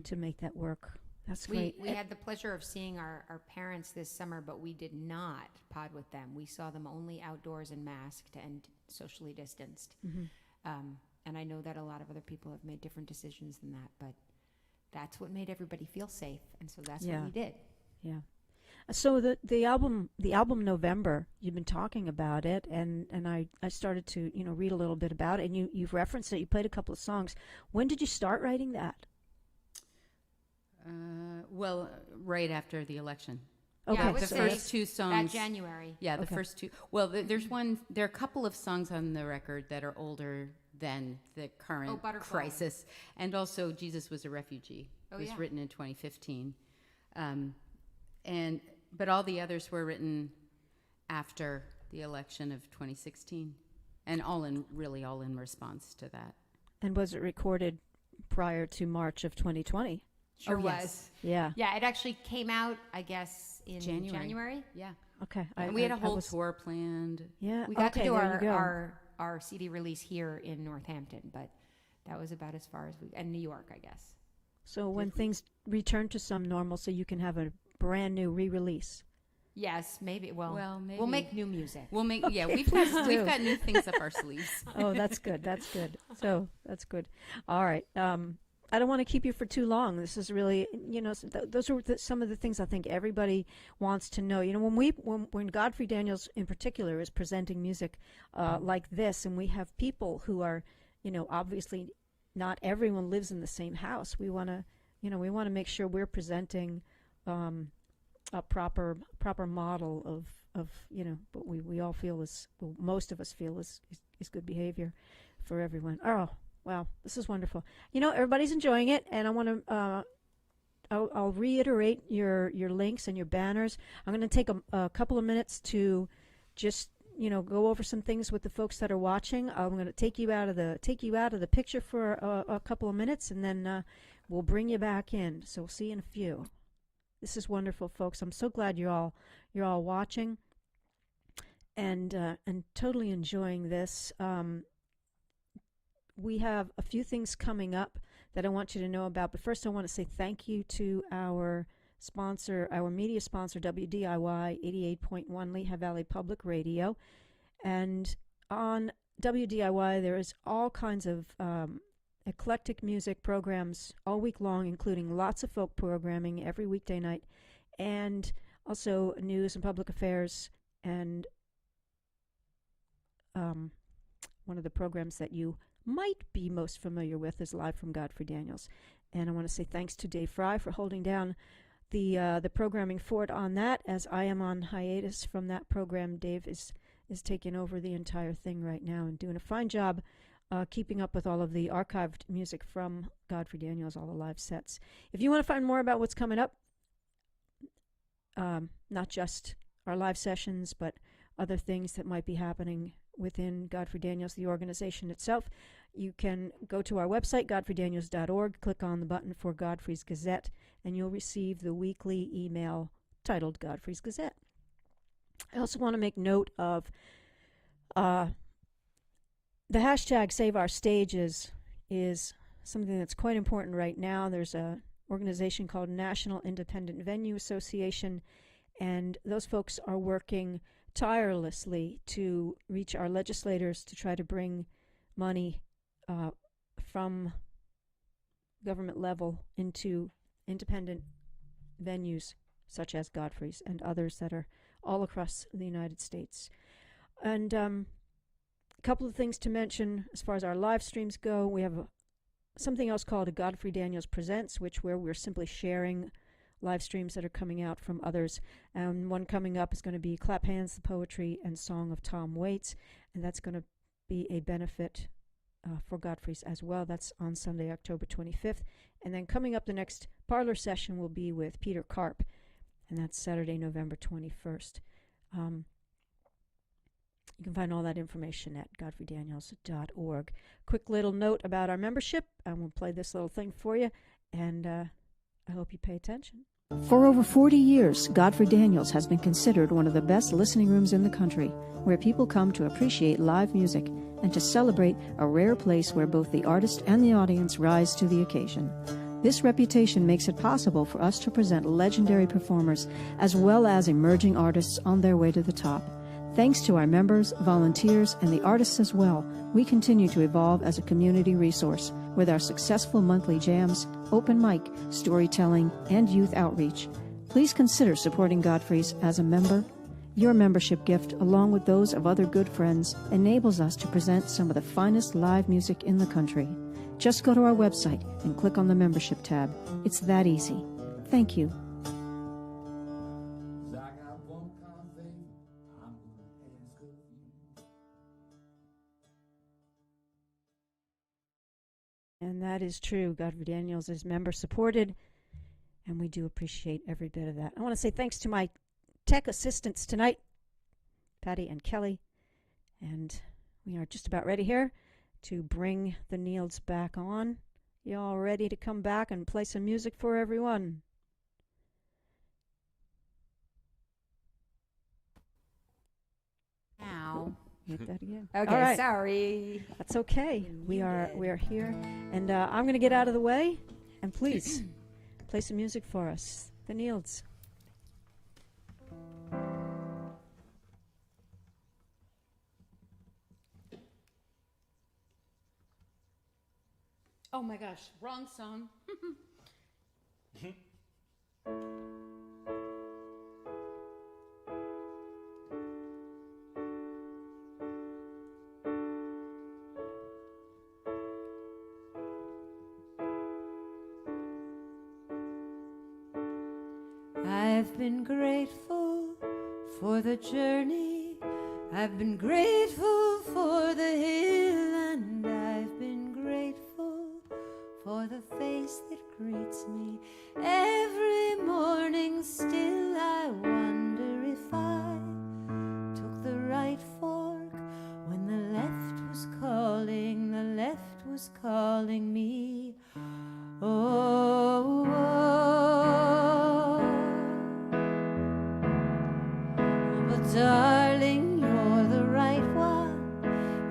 to make that work. That's great. We had the pleasure of seeing our parents this summer, but we did not pod with them. We saw them only outdoors and masked and socially distanced. And I know that a lot of other people have made different decisions than that, but that's what made everybody feel safe, and so that's what we did. Yeah. So the album November, you've been talking about it, and I started to read a little bit about it, and you've referenced it. You played a couple of songs. When did you start writing that? Well, right after the election. Okay, Yeah, it was The first two songs. that January. Yeah, the first two. Well, there are a couple of songs on the record that are older than the current Butterfly. crisis. And also, Jesus Was a Refugee. It was written in 2015. But all the others were written after the election of 2016. And all in response to that. And was it recorded prior to March of 2020? Sure was. Yes. Yeah. Yeah, it actually came out, I guess, in January. Yeah. Okay. And we had a whole tour planned. Yeah. We got to do there you go. our CD release here in Northampton, but that was about as far as and New York, I guess. So when things return to some normalcy, you can have a brand new re-release. Yes, maybe. Well, maybe. we'll make new music. We'll make, Okay, we've got new things up our sleeves. Oh, that's good. That's good. So that's good. All right. I don't want to keep you for too long. This is really, those are some of the things I think everybody wants to know. When Godfrey Daniels in particular is presenting music like this, and we have people who are, obviously not everyone lives in the same house. We want to make sure we're presenting a proper model of what we all feel is, well, most of us feel is good behavior for everyone. Oh, wow, this is wonderful. Everybody's enjoying it, and I want to. I'll reiterate your links and your banners. I'm going to take a couple of minutes to just go over some things with the folks that are watching. I'm going to take you out of the picture for a couple of minutes, and then we'll bring you back in. So we'll see you in a few. This is wonderful, folks. I'm so glad you're all watching and totally enjoying this. We have a few things coming up that I want you to know about, but first I want to say thank you to our sponsor, our media sponsor, WDIY 88.1 Lehigh Valley Public Radio. And on WDIY, there is all kinds of eclectic music programs all week long, including lots of folk programming every weekday night, and also news and public affairs. And one of the programs that you might be most familiar with is Live from Godfrey Daniels. And I want to say thanks to Dave Fry for holding down the programming fort on that. As I am on hiatus from that program, Dave is taking over the entire thing right now and doing a fine job keeping up with all of the archived music from Godfrey Daniels, all the live sets. If you want to find more about what's coming up, not just our live sessions, but other things that might be happening within Godfrey Daniels, the organization itself, you can go to our website, godfreydaniels.org, click on the button for Godfrey's Gazette, and you'll receive the weekly email titled Godfrey's Gazette. I also want to make note of the hashtag Save Our Stages is something that's quite important right now. There's an organization called National Independent Venue Association, and those folks are working tirelessly to reach our legislators to try to bring money from government level into independent venues such as Godfrey's and others that are all across the United States. And a couple of things to mention as far as our live streams go. We have something else called a Godfrey Daniels Presents, where we're simply sharing live streams that are coming out from others. And one coming up is going to be Clap Hands, the Poetry and Song of Tom Waits, and that's going to be a benefit for Godfrey's as well. That's on Sunday, October 25th. And then coming up, the next Parlour session will be with Peter Karp, and that's Saturday, November 21st. You can find all that information at godfreydaniels.org. Quick little note about our membership. I'm going to play this little thing for you, and I hope you pay attention. For over 40 years, Godfrey Daniels has been considered one of the best listening rooms in the country, where people come to appreciate live music and to celebrate a rare place where both the artist and the audience rise to the occasion. This reputation makes it possible for us to present legendary performers as well as emerging artists on their way to the top. Thanks to our members, volunteers, and the artists as well, we continue to evolve as a community resource with our successful monthly jams, open mic, storytelling, and youth outreach. Please consider supporting Godfrey's as a member. Your membership gift, along with those of other good friends, enables us to present some of the finest live music in the country. Just go to our website and click on the membership tab. It's that easy. Thank you. And that is true. Godfrey Daniels is member supported, and we do appreciate every bit of that. I want to say thanks to my tech assistants tonight, Patty and Kelly, and we are just about ready here to bring the Nields back on. You all ready to come back and play some music for everyone? Ow. Hit that again. Okay, all right. sorry. That's okay. We are here, and I'm going to get out of the way, and please play some music for us. The Nields. Oh my gosh, wrong song. I've been grateful for the journey. I've been grateful for the hill, and I've been grateful for the face that greets me every morning. Still I wonder if I took the right fork when the left was calling me. Oh, but darling, you're the right one.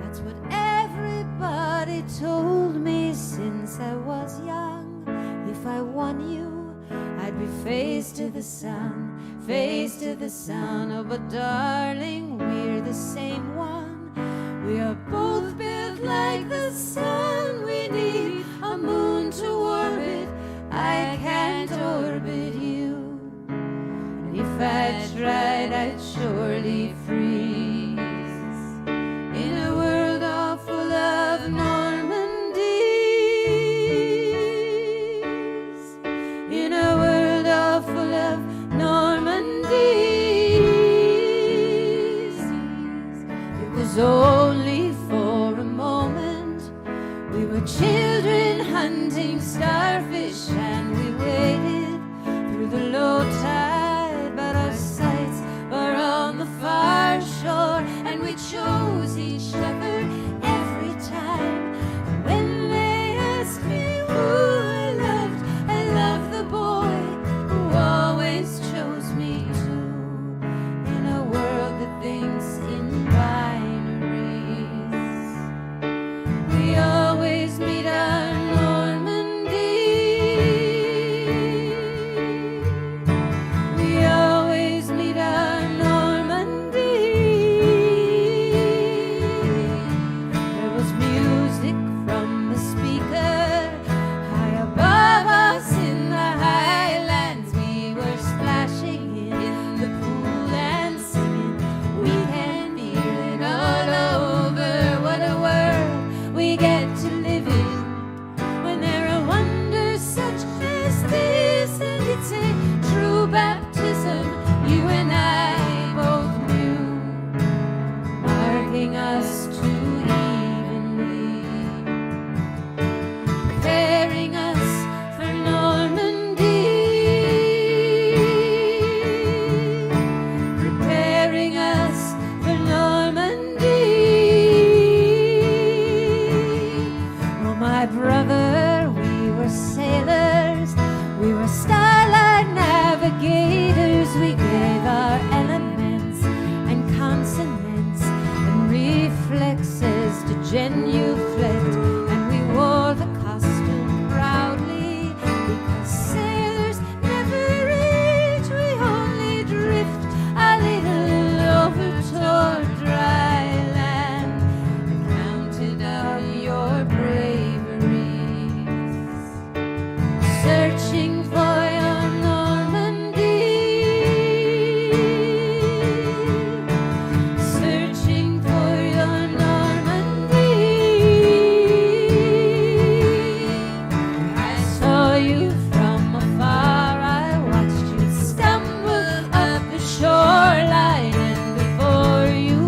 That's what everybody told me since I was young. If I won you, I'd be face to the sun, face to the sun. Oh, but darling, we're the same one. We are both built like the sun. We need I can't orbit you. If I tried, I'd surely freeze in a world all full of Normandies. In a world all full of Normandies. It was only for a moment. We were children hunting starfish, and we waded through the low tide, but our sights were on the far shore, and we chose each other every time. And when they asked me who I loved the boy who always chose me too. In a world that thinks in binaries, we always meet our Normandy. We always meet our Normandy. There was music from the speaker high above us in the highlands. We were splashing in the pool and singing. We can feel it all over. What a world we get to live in when there are wonders such as this, and it's a true baptism you and I both knew, marking us too evenly, preparing us for Normandy, preparing us for Normandy. Oh, my brother, we were sailors, we were starlight navigators. We gave our elements and consonants and reflexes to genuflect, and we wore the costume proudly, because sailors never age, we only drift a little over toward dry land. I counted out your braveries, searching for your Normandy, searching for your Normandy. I saw you from afar, I watched you stumble up the shoreline, and before you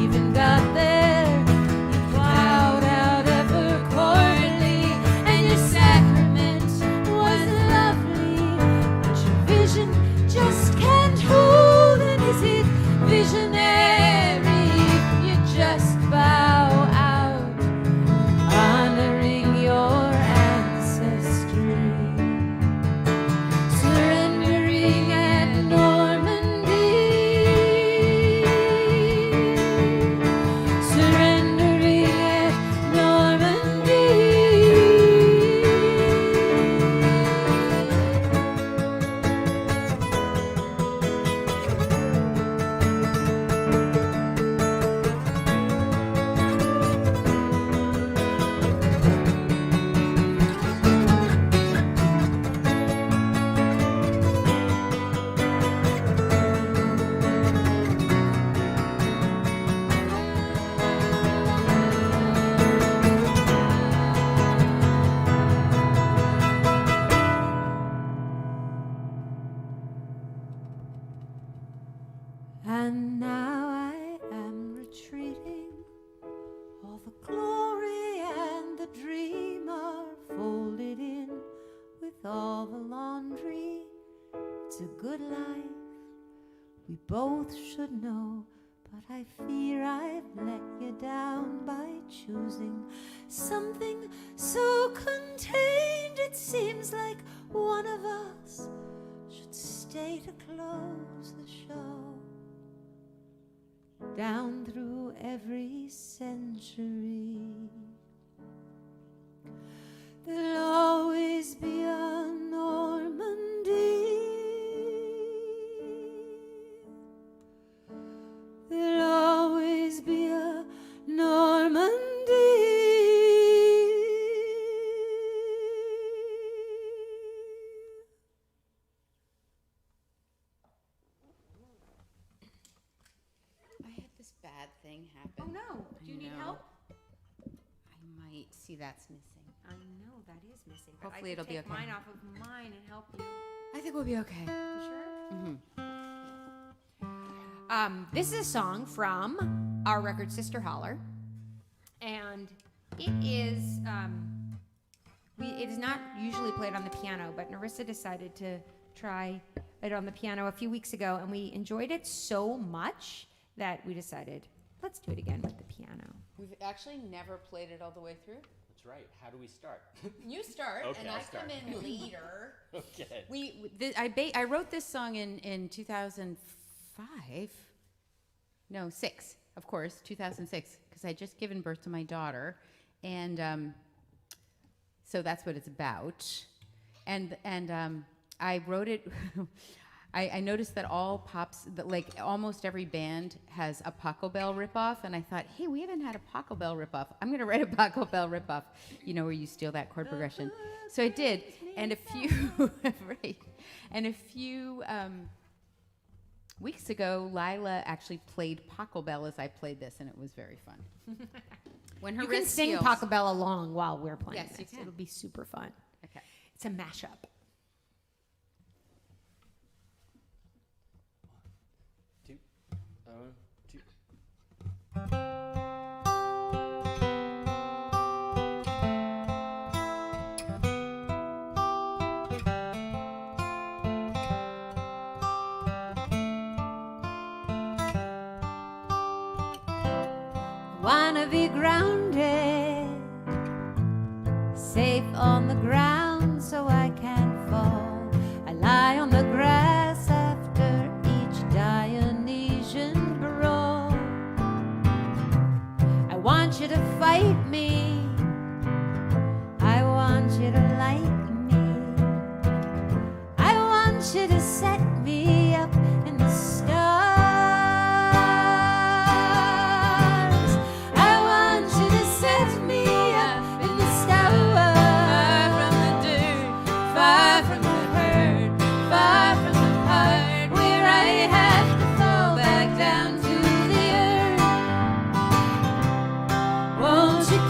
even got there, you plowed out ever coyly, and your sacrament was lovely, but your vision just can't hold. And is it visionary if you just bow out, honoring your ancestry, surrendering at Normandy, surrendering at Normandy. And now I am retreating. All the glory and the dream are folded in with all the laundry. It's a good life, we both should know, but I fear I've let you down by choosing something so contained. It seems like one of us should stay to close the show. Down through every century, there'll always be a Normandy. There'll always be a Normandy. bad thing happen. Oh no! Do you need know. help? I might see that's missing. I know that is missing. But Hopefully I can it'll be take okay. mine off of mine and help you. I think we'll be okay. You sure? Mm-hmm. This is a song from our record Sister Holler, and it is it is not usually played on the piano, but Narissa decided to try it on the piano a few weeks ago, and we enjoyed it so much that we decided let's do it again with the piano. We've actually never played it all the way through. That's right. How do we start? You start, Okay, and I'll I start. come in later. Okay. I wrote this song in 2005. No, 6, of course, 2006, because I had just given birth to my daughter, and so that's what it's about. And I wrote it. I noticed that almost every band has a Paco Bell ripoff, and I thought, hey, we haven't had a Paco Bell ripoff. I'm going to write a Paco Bell ripoff, where you steal that chord progression. So I did, and a few, right, and a few weeks ago, Lila actually played Paco Bell as I played this, and it was very fun. When her You can wrist sing heals- Pachelbel along while we're playing Yes, you this. can. It'll be super fun. Okay. It's a mashup. Two. Two. Wanna be grounded, safe on the ground so I can't fall. I lie on the grass after each Dionysian brawl. I want you to fight me, I want you to like me, I want you to set me up in the stars.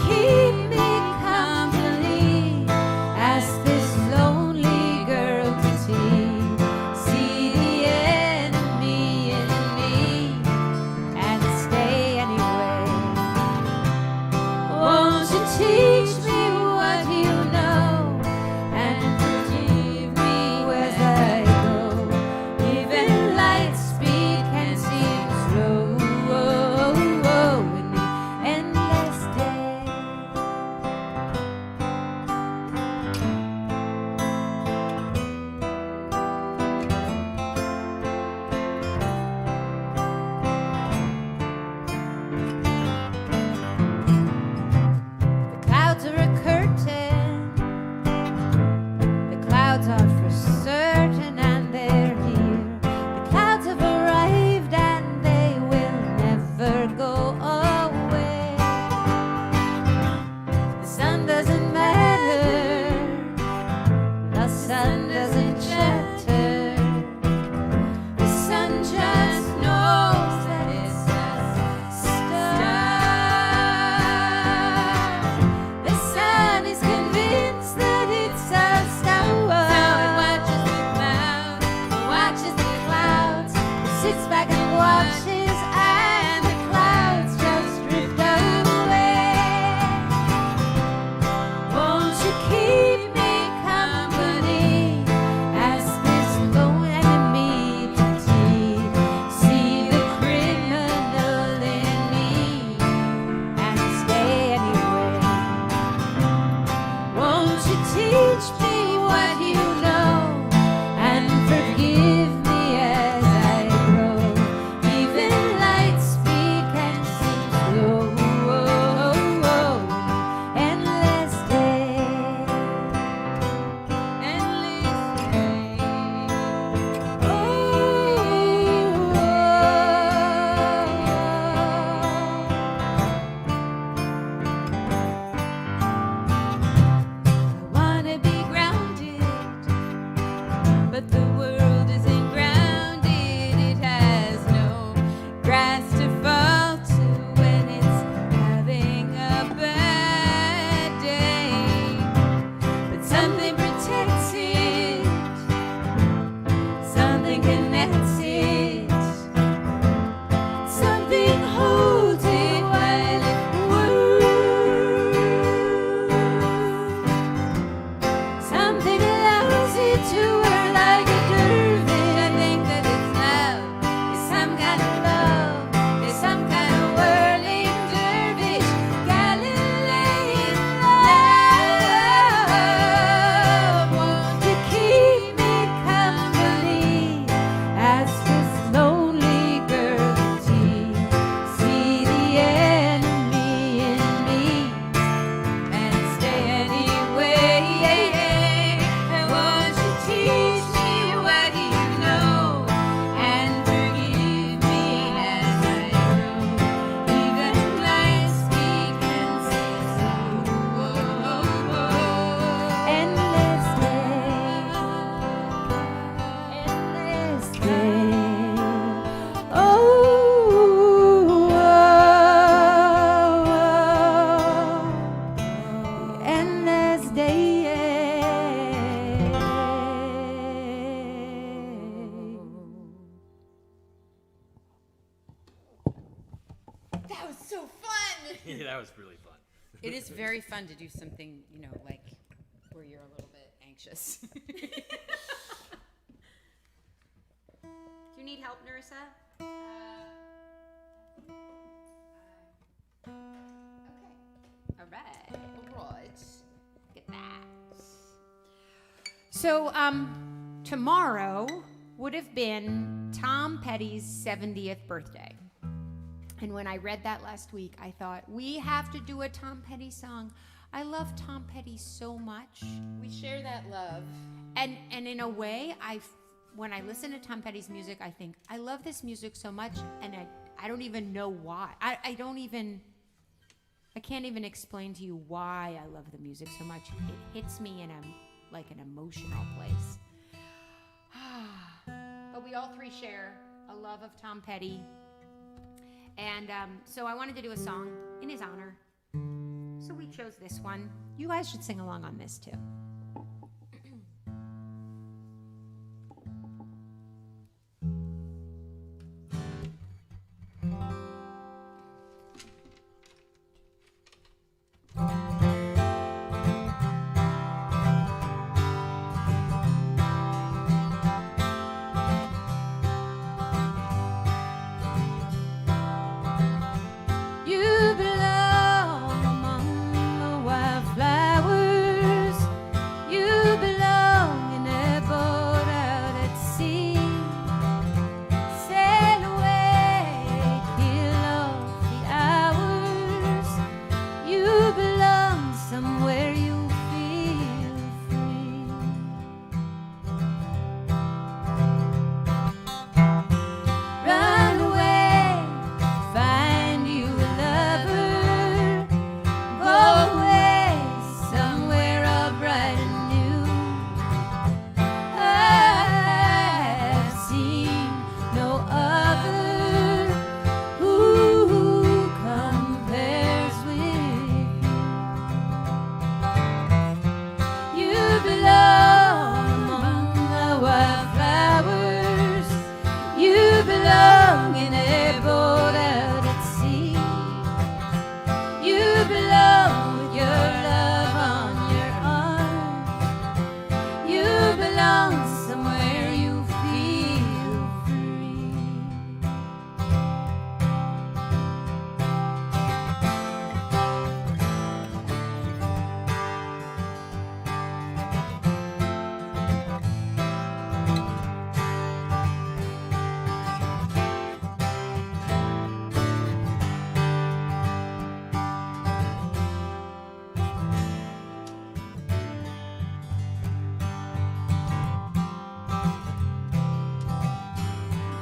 Keep That was so fun. Yeah, that was really fun. It is very fun to do something, like where you're a little bit anxious. Do you need help, Nerissa? Okay. All right. All right. Look at that. So, tomorrow would have been Tom Petty's 70th birthday. And when I read that last week, I thought, we have to do a Tom Petty song. I love Tom Petty so much. We share that love. And in a way, when I listen to Tom Petty's music, I think, I love this music so much, and I don't even know why. I can't even explain to you why I love the music so much. It hits me in an emotional place. But we all three share a love of Tom Petty. And so I wanted to do a song in his honor. So we chose this one. You guys should sing along on this too. You belong among the wildflowers. You belong in a boat out at sea. Sail away, kill off the hours. You belong somewhere you feel free. Run away, find you a lover. Go away somewhere all bright and new. I've seen no other who compares with you. You belong among the wildflowers. You belong in a boat out at sea. You belong with your love on your arm. You belong somewhere you feel free.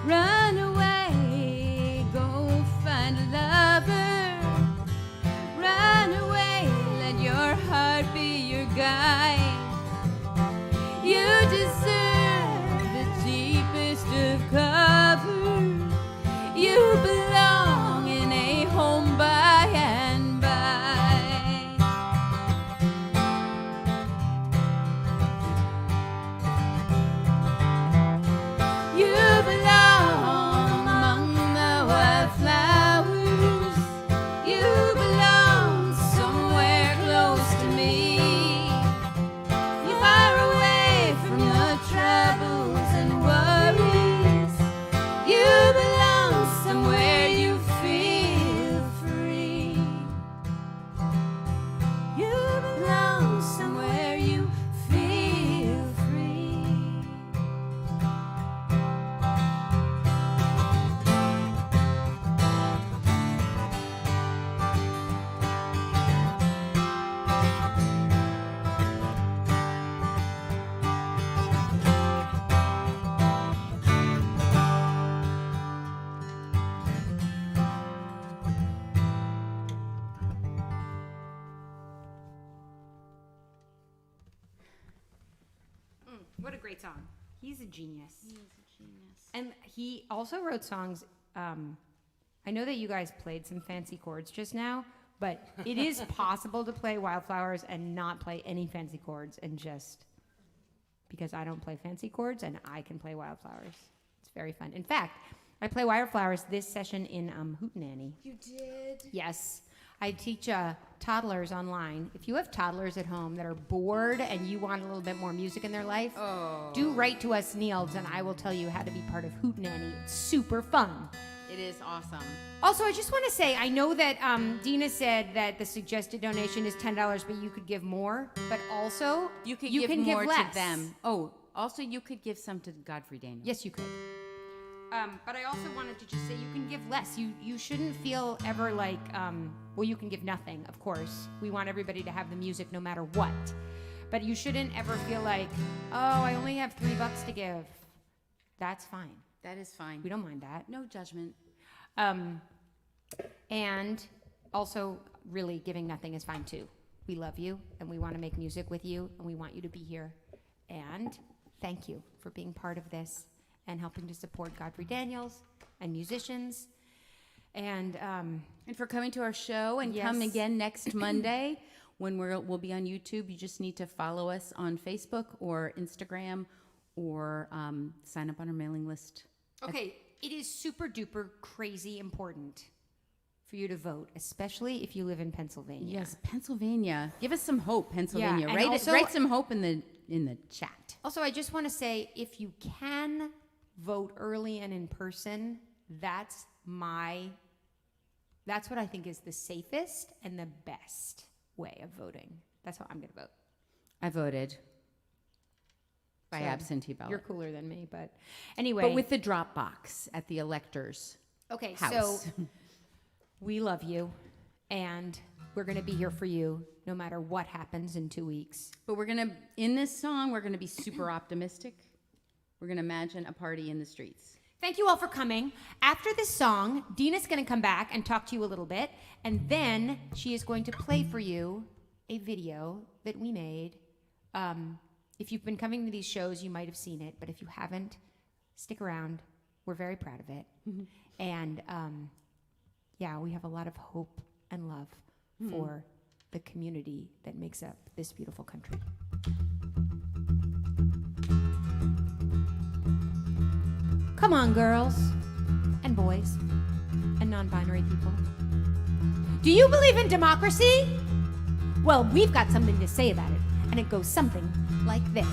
Run away, go find a lover. Run away, let your heart be your guide. You deserve the deepest of cover. You belong in a home by and by. You belong among the wildflowers. You belong somewhere close to me. You're far away from your troubles and worries. You belong somewhere you feel free. You belong somewhere you feel free. What a great song. He's a genius. And he also wrote songs. I know that you guys played some fancy chords just now, but it is possible to play Wildflowers and not play any fancy chords, and just because I don't play fancy chords and I can play Wildflowers. It's very fun. In fact, I play Wildflowers this session in Hootenanny. You did? Yes. I teach toddlers online. If you have toddlers at home that are bored and you want a little bit more music in their life, do write to us, Nields, and I will tell you how to be part of Hootenanny. It's super fun. It is awesome. Also, I just want to say, I know that Dina said that the suggested donation is $10, but you could give more. But also, You could you give can more give less. to them. Oh, also you could give some to Godfrey Daniels. Yes, you could. But I also wanted to just say you can give less. You shouldn't feel ever like, well, you can give nothing, of course. We want everybody to have the music no matter what. But you shouldn't ever feel like, oh, I only have $3 to give. That's fine. That is fine. We don't mind that. No judgment. And also, really, giving nothing is fine too. We love you, and we want to make music with you, and we want you to be here. And thank you for being part of this and helping to support Godfrey Daniels and musicians. And for coming to our show, and come Yes. again next Monday when we'll be on YouTube. You just need to follow us on Facebook or Instagram, or sign up on our mailing list. okay, it is super duper crazy important for you to vote, especially if you live in Pennsylvania. Yes, Pennsylvania. Give us some hope, Pennsylvania. and Write also- write some hope in the chat. Also, I just want to say, if you can vote early and in person, that's what I think is the safest and the best way of voting. That's how I'm going to vote. I voted by So, absentee ballot. You're cooler than me, but anyway. But with the drop box at the electors' okay, house. so we love you, and we're going to be here for you no matter what happens in 2 weeks. But in this song, we're going to be super optimistic. We're going to imagine a party in the streets. Thank you all for coming. After this song, Dina's going to come back and talk to you a little bit, and then she is going to play for you a video that we made. If you've been coming to these shows, you might have seen it, but if you haven't, stick around. We're very proud of it. And we have a lot of hope and love for the community that makes up this beautiful country. Come on, girls and boys and non-binary people. Do you believe in democracy? Well, we've got something to say about it, and it goes something like this.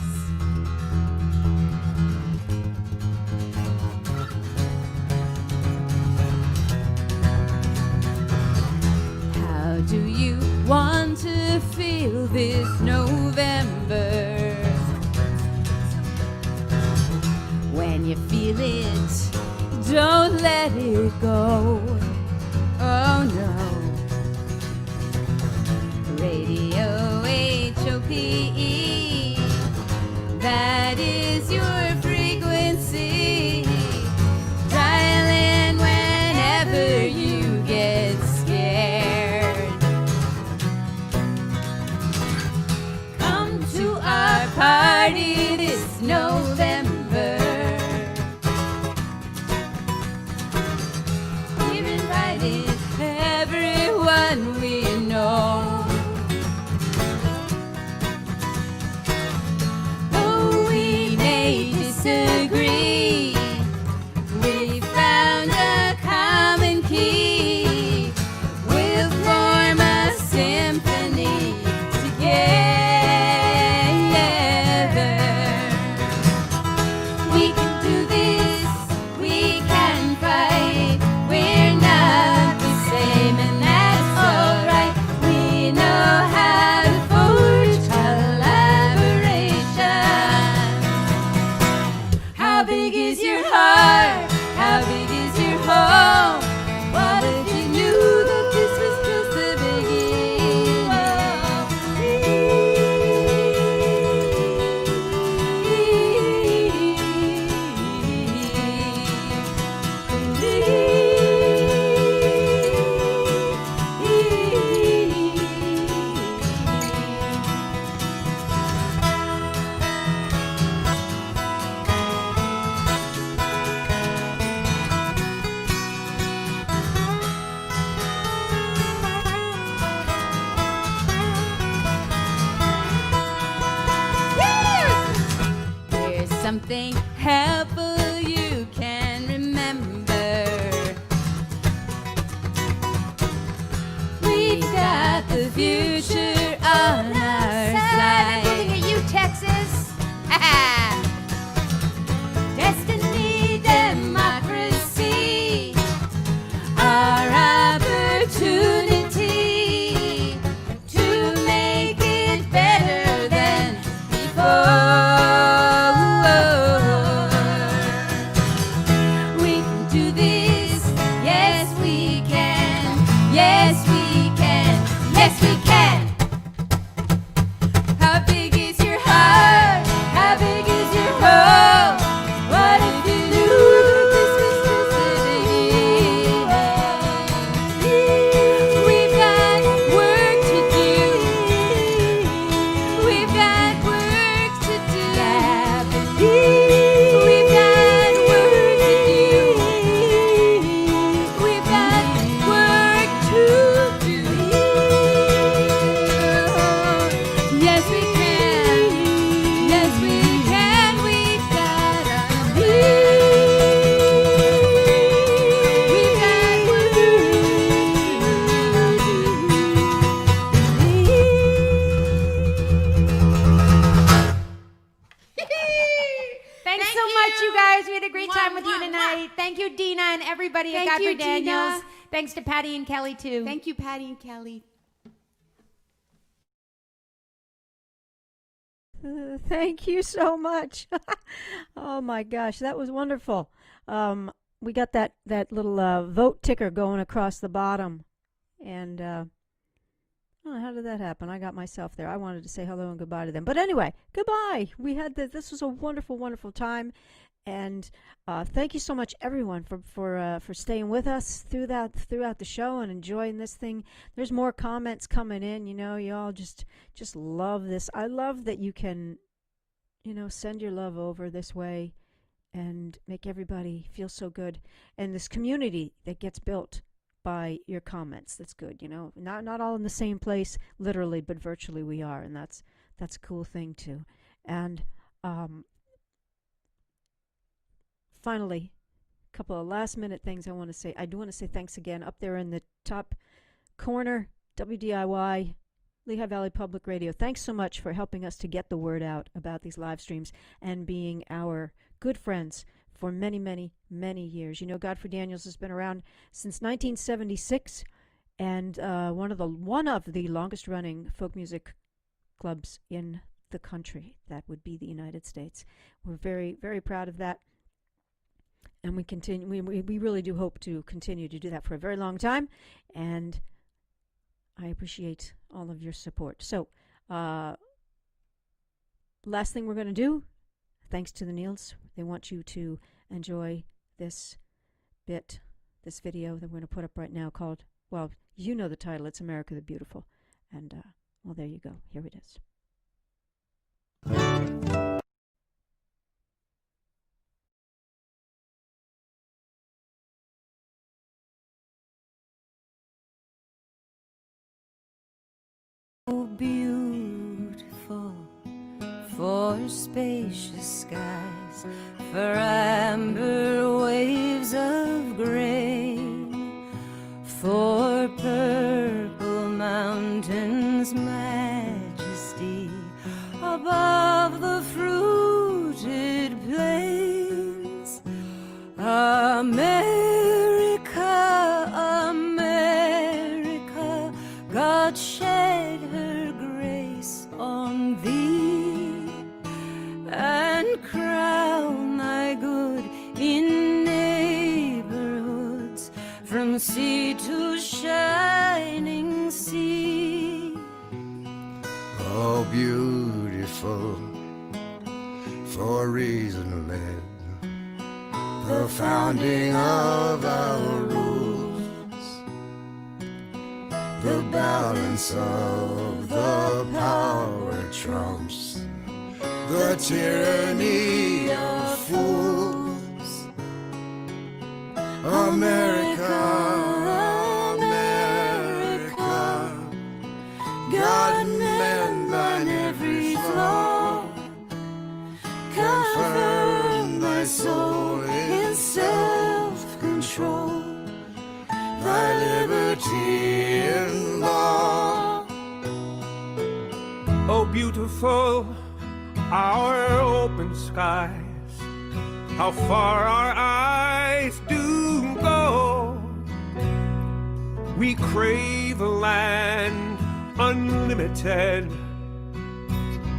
How do you want to feel this November? When you feel it, don't let it go. Oh no. Radio HOPE, that is your frequency. Dial in whenever you get scared. Come to our party this November. We've invited everyone we know. Though we may disagree, we found a common key. We'll form a symphony together. We can do this, we can fight. We're not the same, and that's alright. We know how to forge collaboration. How big is your heart? How big is your home? What if you knew that this was just the There's something helpful you can remember. Tina. Daniels. Thanks to Patty and Kelly, too. Thank you, Patty and Kelly. Thank you so much. Oh my gosh, that was wonderful. We got that little vote ticker going across the bottom, and oh, how did that happen? I got myself there. I wanted to say hello and goodbye to them, but anyway, goodbye. We had this was a wonderful, wonderful time, and thank you so much, everyone, for staying with us throughout the show and enjoying this thing. There's more comments coming in. You know, you all just love this. I love that you can, you know, send your love over this way and make everybody feel so good. And this community that gets built by your comments, that's good. You know, not all in the same place, literally, but virtually we are, and that's a cool thing too. And finally, a couple of last minute things I want to say. I do want to say thanks again up there in the top corner, WDIY, Lehigh Valley Public Radio. Thanks so much for helping us to get the word out about these live streams and being our good friends for many, many, many years. You know, Godfrey Daniels has been around since 1976 and one of the longest running folk music clubs in the country. That would be the United States. We're very, very proud of that. And we really do hope to continue to do that for a very long time. And I appreciate all of your support. So, last thing we're going to do, thanks to the Nields, they want you to enjoy this video that we're going to put up right now called, well, you know the title, it's America the Beautiful. And, well, there you go. Here it is. Beautiful for spacious skies, for amber waves of grain, for purple mountains' majesty above the fruited plains. America, America, God shed her grace on thee, and crown thy good in neighborhoods from sea to shining sea. Oh, beautiful, for reason led, the founding of our rules, the balance of the power trumps the tyranny of fools. America, America, God mend thine every flaw, confirm thy soul in self-control, thy liberty in law. Oh, beautiful, our open skies, how far our eyes do go. We crave a land unlimited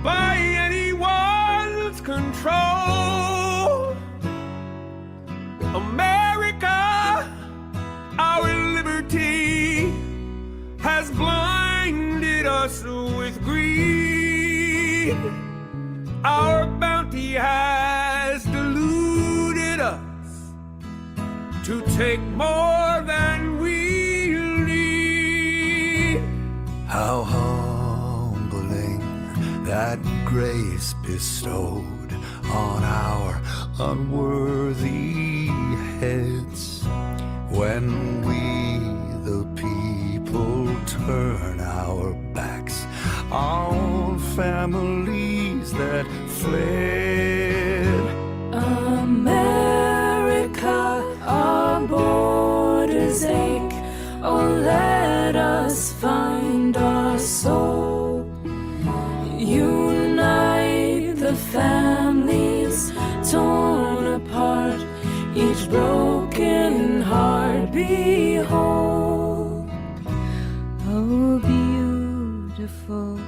by anyone's control. America, our liberty has blinded us with greed. Our bounty has deluded us to take more than we need. How humbling that grace bestowed on our unworthy heads, when we, the people, turn our backs on families that fled. America, our borders ache. Oh, let us find our soul. Unite the families torn apart, each broken broken heart behold. Oh, beautiful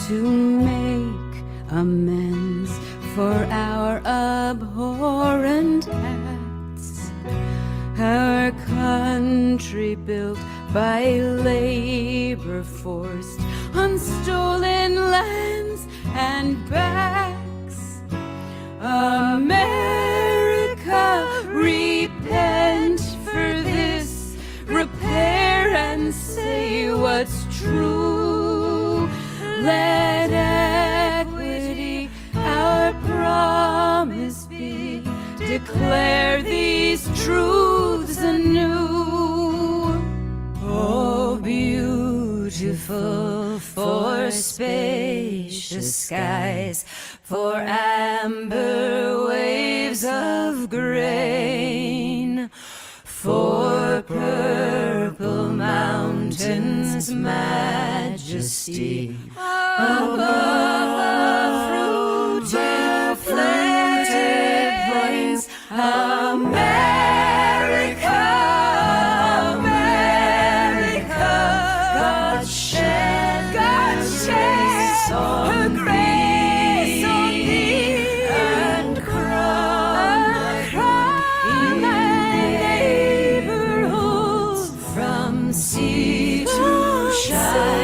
to make amends for our abhorrent acts, our country built by labor forced on stolen lands and backs. America, repent for this, repair and say what's true. Let equity our promise be, declare these truths anew. Oh, beautiful for spacious skies, for amber waves of grain, for purple mountains' majesty above fruited plains. America, America, God shed her grace on thee, and crown thy neighborhoods from sea to shine.